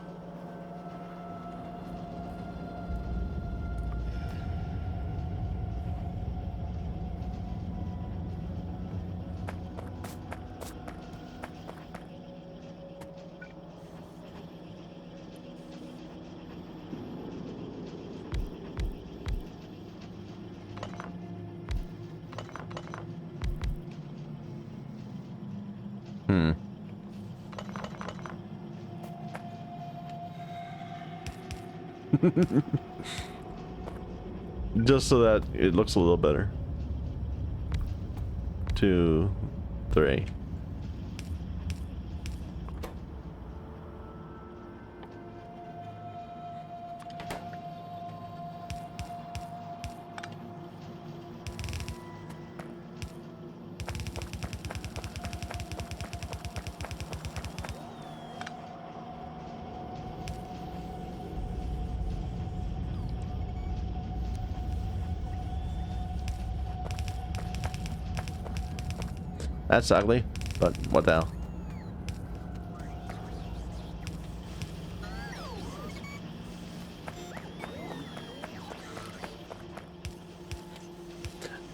Just so that it looks a little better. 2, 3. That's ugly, but what the hell?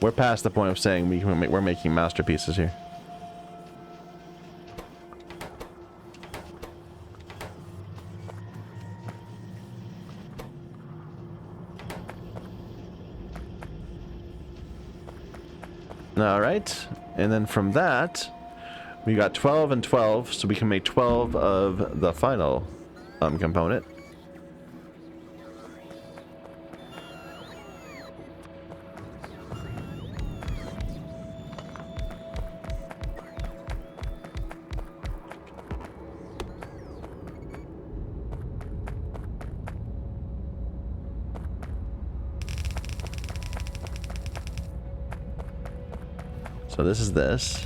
We're past the point of saying we're making masterpieces here. All right, and then from that, we got 12 and 12, so we can make 12 of the final component. So this is this.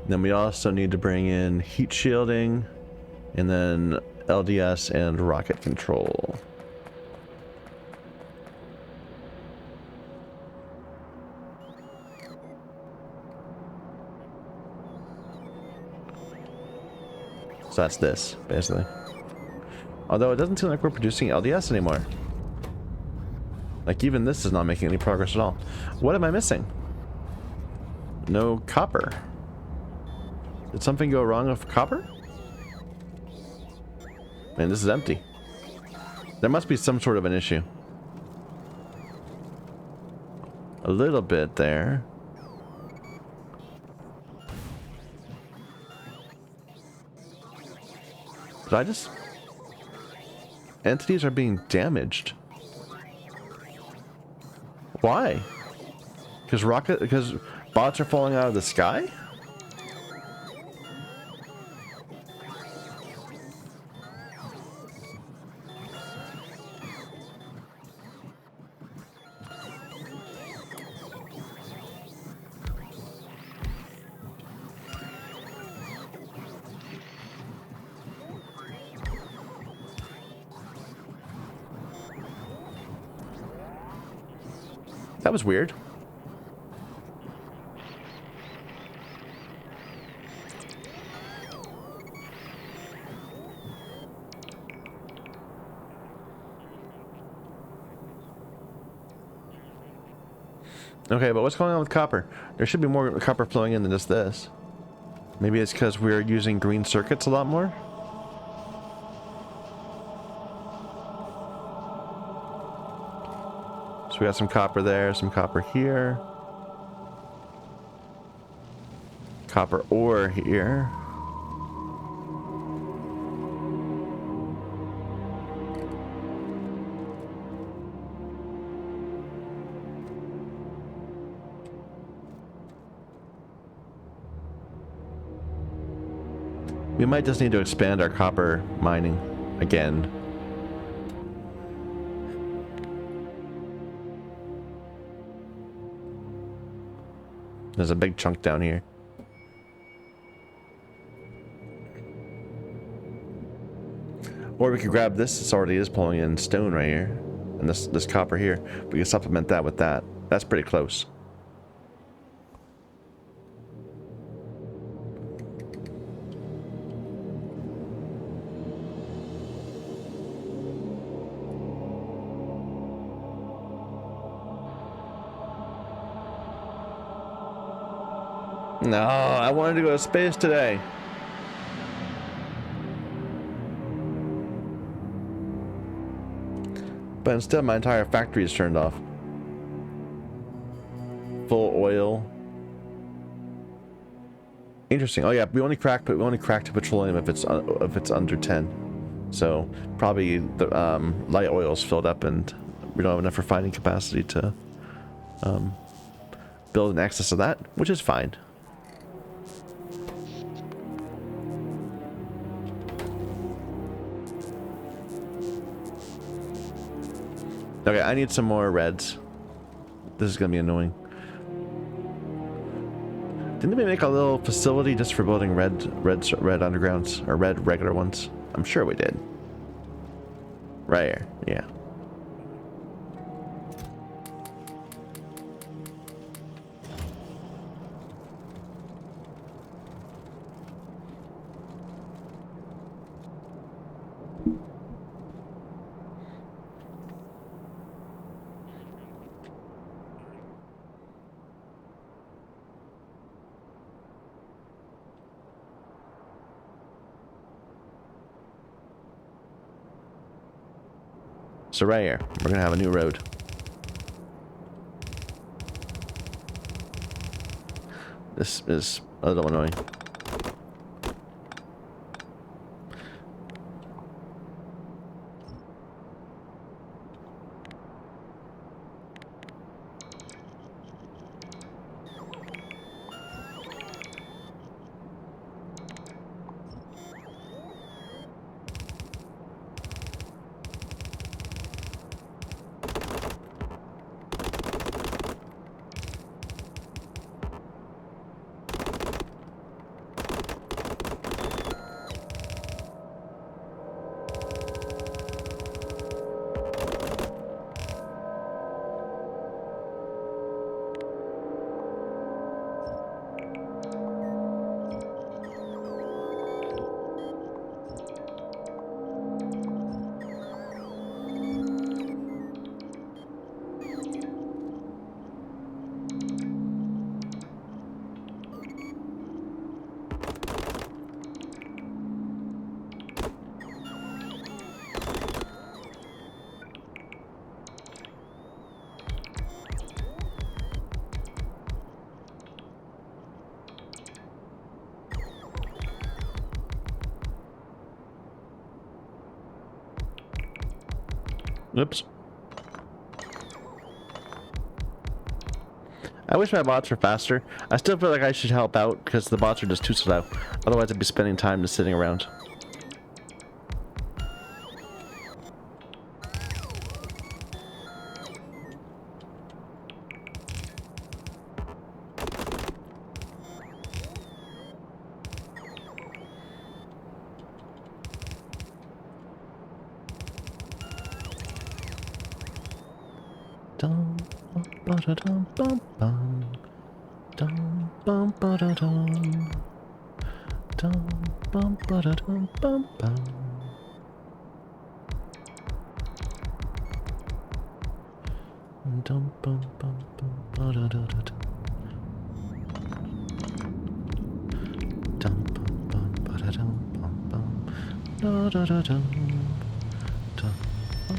Then we also need to bring in heat shielding, and then LDS and rocket control. So that's this, basically. Although it doesn't seem like we're producing LDS anymore. Like, even this is not making any progress at all. What am I missing? No copper. Did something go wrong with copper? Man, this is empty. There must be some sort of an issue. A little bit there. Did I just... Entities are being damaged. Why? Because bots are falling out of the sky? That was weird. Okay, but what's going on with copper? There should be more copper flowing in than just this. Maybe it's because we're using green circuits a lot more? So we got some copper there, some copper here. Copper ore here. We might just need to expand our copper mining again. There's a big chunk down here. Or we could grab this. This already is pulling in stone right here. And this copper here. We can supplement that with that. That's pretty close. No, I wanted to go to space today. But instead, my entire factory is turned off. Full oil. Interesting. Oh yeah, we only crack the petroleum if it's under 10. So probably the light oil is filled up, and we don't have enough refining capacity to build in excess of that, which is fine. Okay, I need some more reds. This is gonna be annoying. Didn't we make a little facility just for building red undergrounds or red regular ones? I'm sure we did. Right here, yeah. So right here, we're gonna have a new road. This is a little annoying. Oops. I wish my bots were faster. I still feel like I should help out because the bots are just too slow. Otherwise I'd be spending time just sitting around. Dum bum ba da dum bum bum. Dum bum ba da dum. Dum bum ba da dum bum bum. Dum bum bum bum ba da da da dum. Dum bum bum ba da dum bum bum. Da da da dum. Dum bum.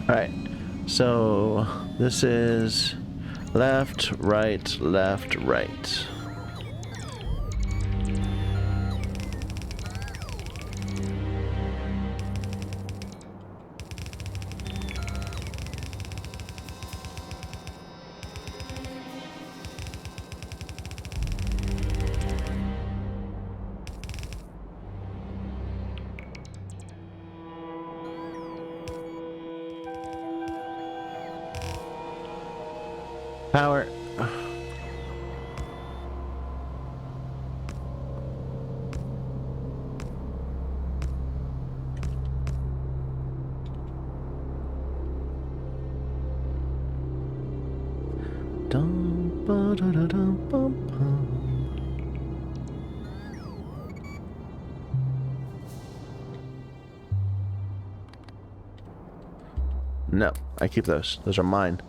Alright, so this is left, right, left, right. Power. Dum, ba, da, da, dum, bum, bum. No, I keep those. Those are mine.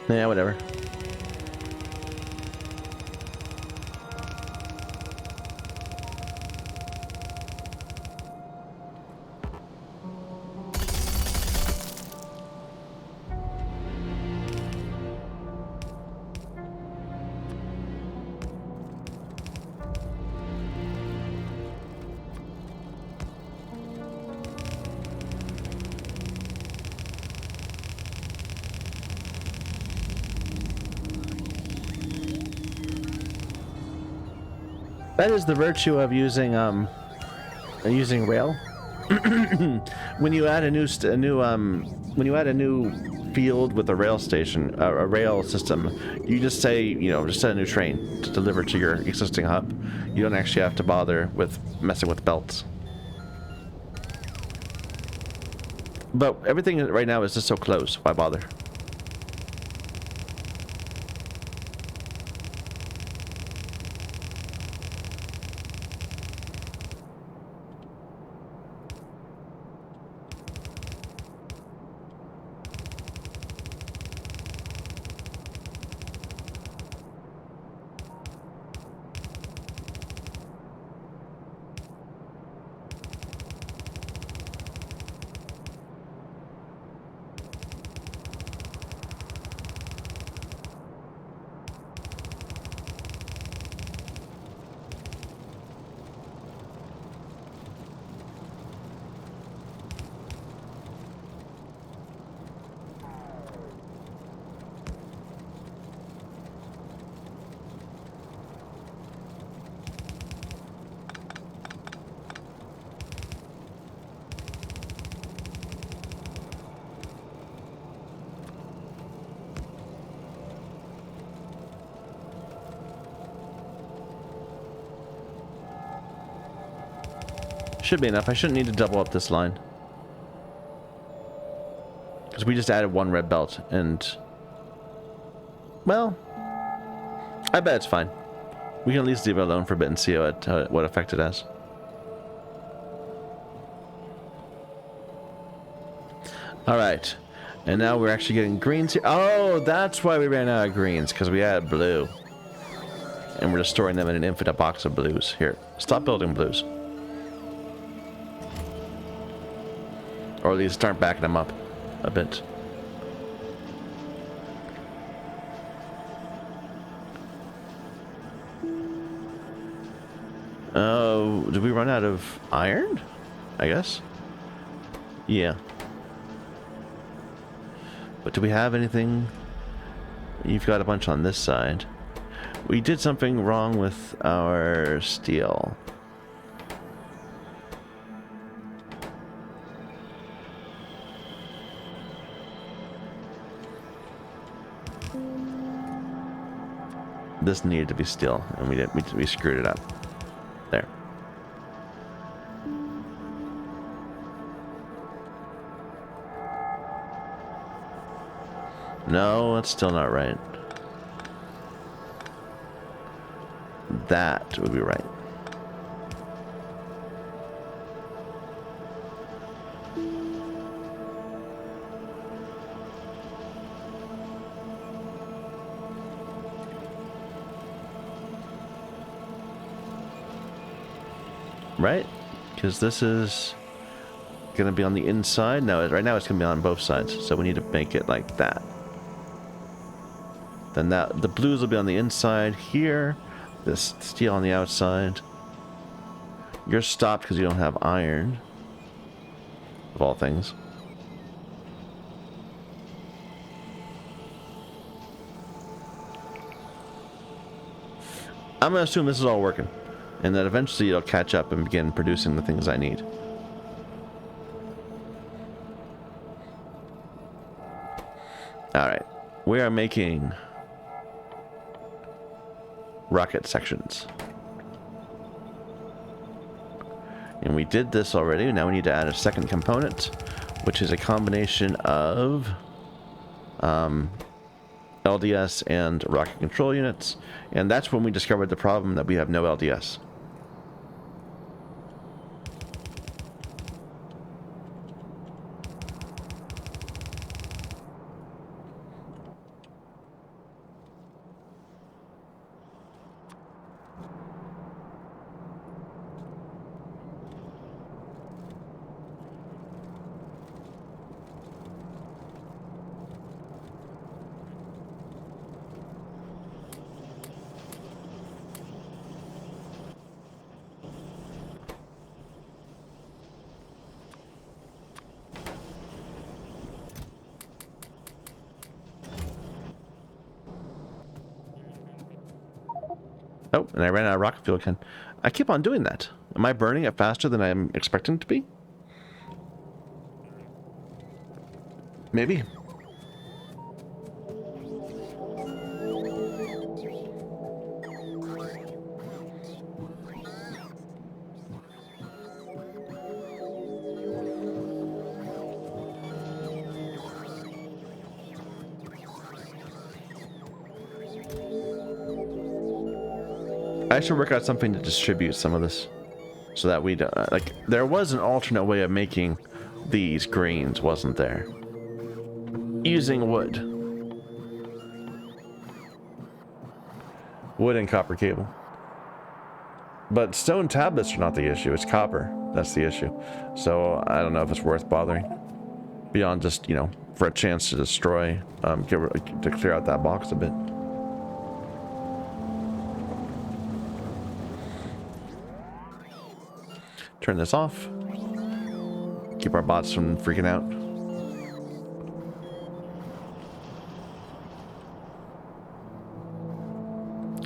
Yeah, whatever. That is the virtue of using rail. When you add a new when you add a new field with a rail station, a rail system, you just say, you know, just set a new train to deliver to your existing hub. You don't actually have to bother with messing with belts. But everything right now is just so close. Why bother? Should be enough. I shouldn't need to double up this line. Because we just added one red belt, and... well... I bet it's fine. We can at least leave it alone for a bit and see what effect it has. Alright. And now we're actually getting greens here. Oh, that's why we ran out of greens, because we added blue. And we're just storing them in an infinite box of blues. Here, stop building blues. Or at least start backing them up a bit. Oh, did we run out of iron? I guess. Yeah. But do we have anything? You've got a bunch on this side. We did something wrong with our steel. This needed to be steel, and we screwed it up. There. No, that's still not right. That would be right. Right? Because this is gonna be on the inside? No, right now it's gonna be on both sides. So we need to make it like that. Then the blues will be on the inside here. This steel on the outside. You're stopped because you don't have iron. Of all things. I'm gonna assume this is all working. And that eventually it'll catch up and begin producing the things I need. Alright. We are making rocket sections. And we did this already. Now we need to add a second component, which is a combination of LDS and rocket control units. And that's when we discovered the problem that we have no LDS. Oh, and I ran out of rocket fuel again. I keep on doing that. Am I burning it faster than I'm expecting to be? Maybe. I should work out something to distribute some of this, so that we don't, like, there was an alternate way of making these greens, wasn't there? Using wood. Wood and copper cable. But stone tablets are not the issue, it's copper. That's the issue. So I don't know if it's worth bothering. Beyond just, you know, for a chance to destroy, to clear out that box a bit. Turn this off. Keep our bots from freaking out.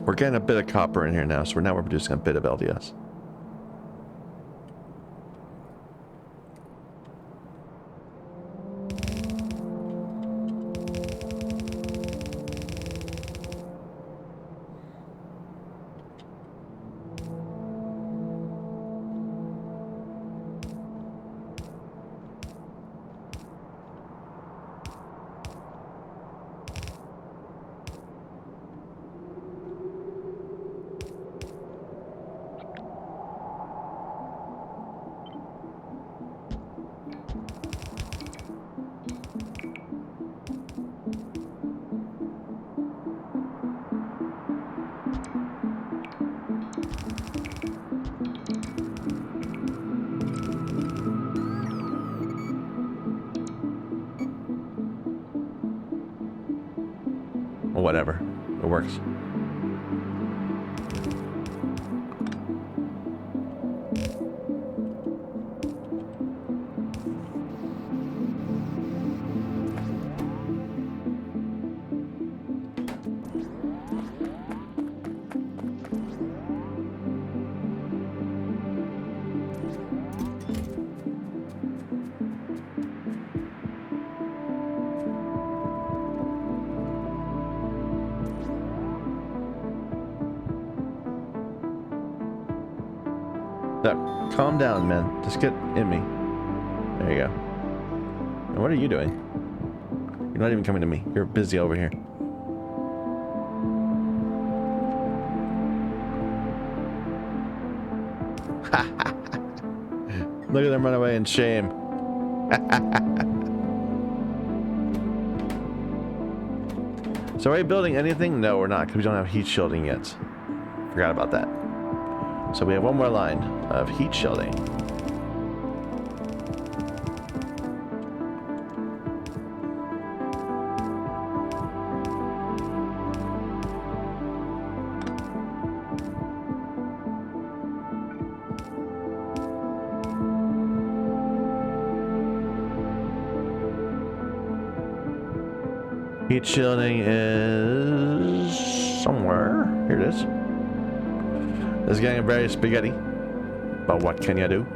We're getting a bit of copper in here now, so we're producing a bit of LDS. Whatever. It works. No, calm down, man. Just get in me. There you go. And what are you doing? You're not even coming to me. You're busy over here. Look at them run away in shame. So are we building anything? No, we're not, because we don't have heat shielding yet. Forgot about that. So we have one more line of heat shielding. Heat shielding is somewhere. Here it is. This is getting very spaghetti. But what can you do?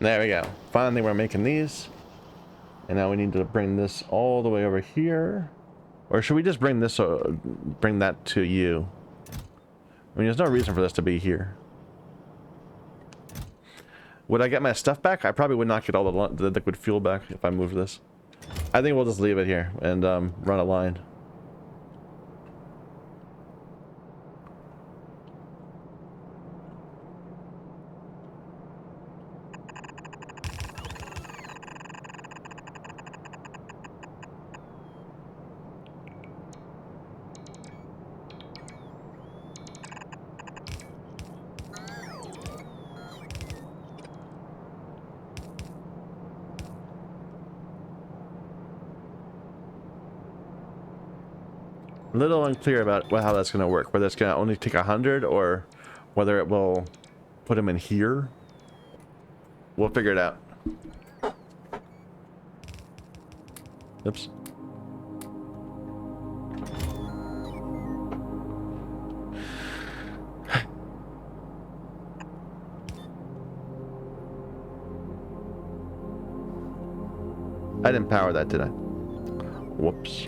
There we go. Finally, we're making these. And now we need to bring this all the way over here. Or should we just bring this, bring that to you? I mean, there's no reason for this to be here. Would I get my stuff back? I probably would not get all the liquid fuel back if I move this. I think we'll just leave it here and run a line. A little unclear about how that's going to work. Whether it's going to only take 100 or whether it will put them in here. We'll figure it out. Oops. I didn't power that, did I? Whoops.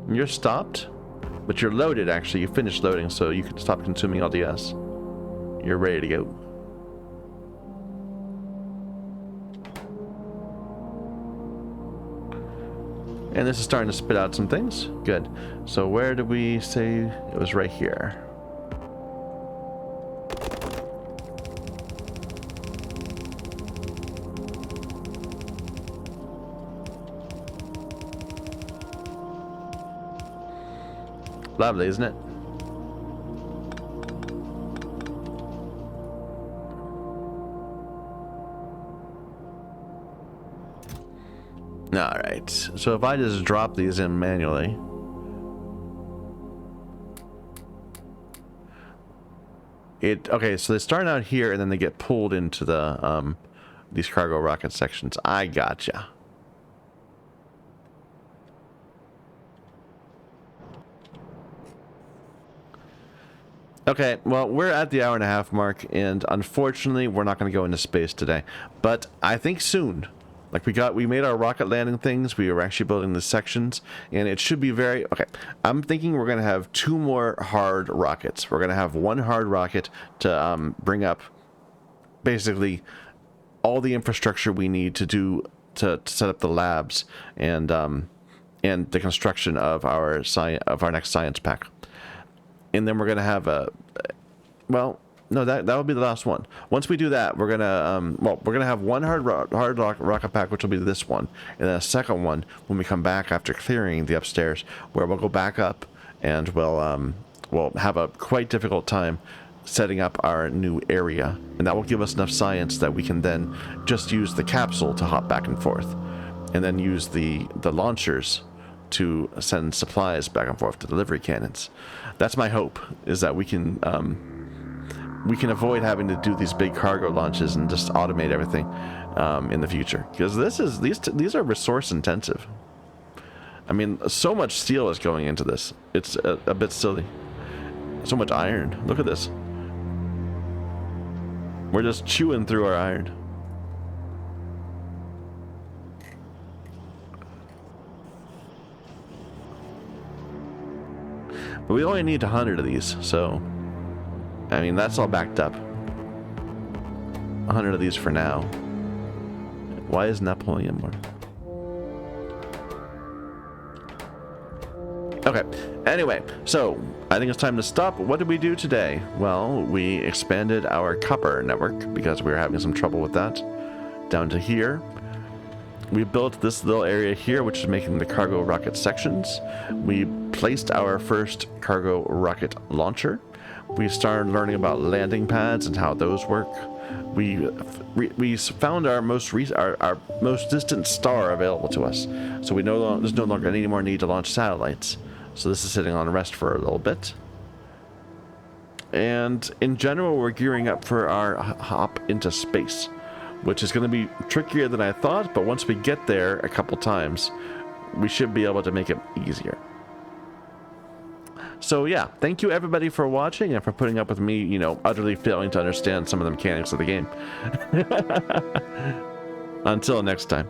You're stopped, but you're loaded actually. You finished loading, so you can stop consuming LDS. You're ready to go. And this is starting to spit out some things. Good. So where did we say it was? Right here. Lovely, isn't it? Alright, so if I just drop these in manually. Okay, so they start out here and then they get pulled into the, these cargo rocket sections. I gotcha. Okay, well, we're at the hour-and-a-half mark, and unfortunately, we're not going to go into space today. But I think soon. Like, we made our rocket landing things, we were actually building the sections, and it should be very... Okay, I'm thinking we're going to have 2 more hard rockets. We're going to have 1 hard rocket to bring up, basically, all the infrastructure we need to set up the labs and the construction of our next science pack. And then we're going to have well, no, that will be the last one. Once we do that, we're going to have 1 hard rocket pack, which will be this one. And then a second one when we come back after clearing the upstairs, where we'll go back up and we'll have a quite difficult time setting up our new area. And that will give us enough science that we can then just use the capsule to hop back and forth. And then use the launchers to send supplies back and forth to delivery cannons. That's my hope, is that we can avoid having to do these big cargo launches and just automate everything in the future. Because these are resource intensive. I mean, so much steel is going into this. It's a bit silly. So much iron. Look at this. We're just chewing through our iron. But we only need 100 of these, so... I mean, that's all backed up. 100 of these for now. Why isn't that pulling in more? Okay, anyway, so I think it's time to stop. What did we do today? Well, we expanded our copper network because we were having some trouble with that. Down to here. We built this little area here, which is making the cargo rocket sections. We placed our first cargo rocket launcher. We started learning about landing pads and how those work. We found our most distant star available to us. So there's no longer any more need to launch satellites. So this is sitting on rest for a little bit. And in general, we're gearing up for our hop into space, which is going to be trickier than I thought, but once we get there a couple times, we should be able to make it easier. So yeah, thank you everybody for watching and for putting up with me, you know, utterly failing to understand some of the mechanics of the game. Until next time.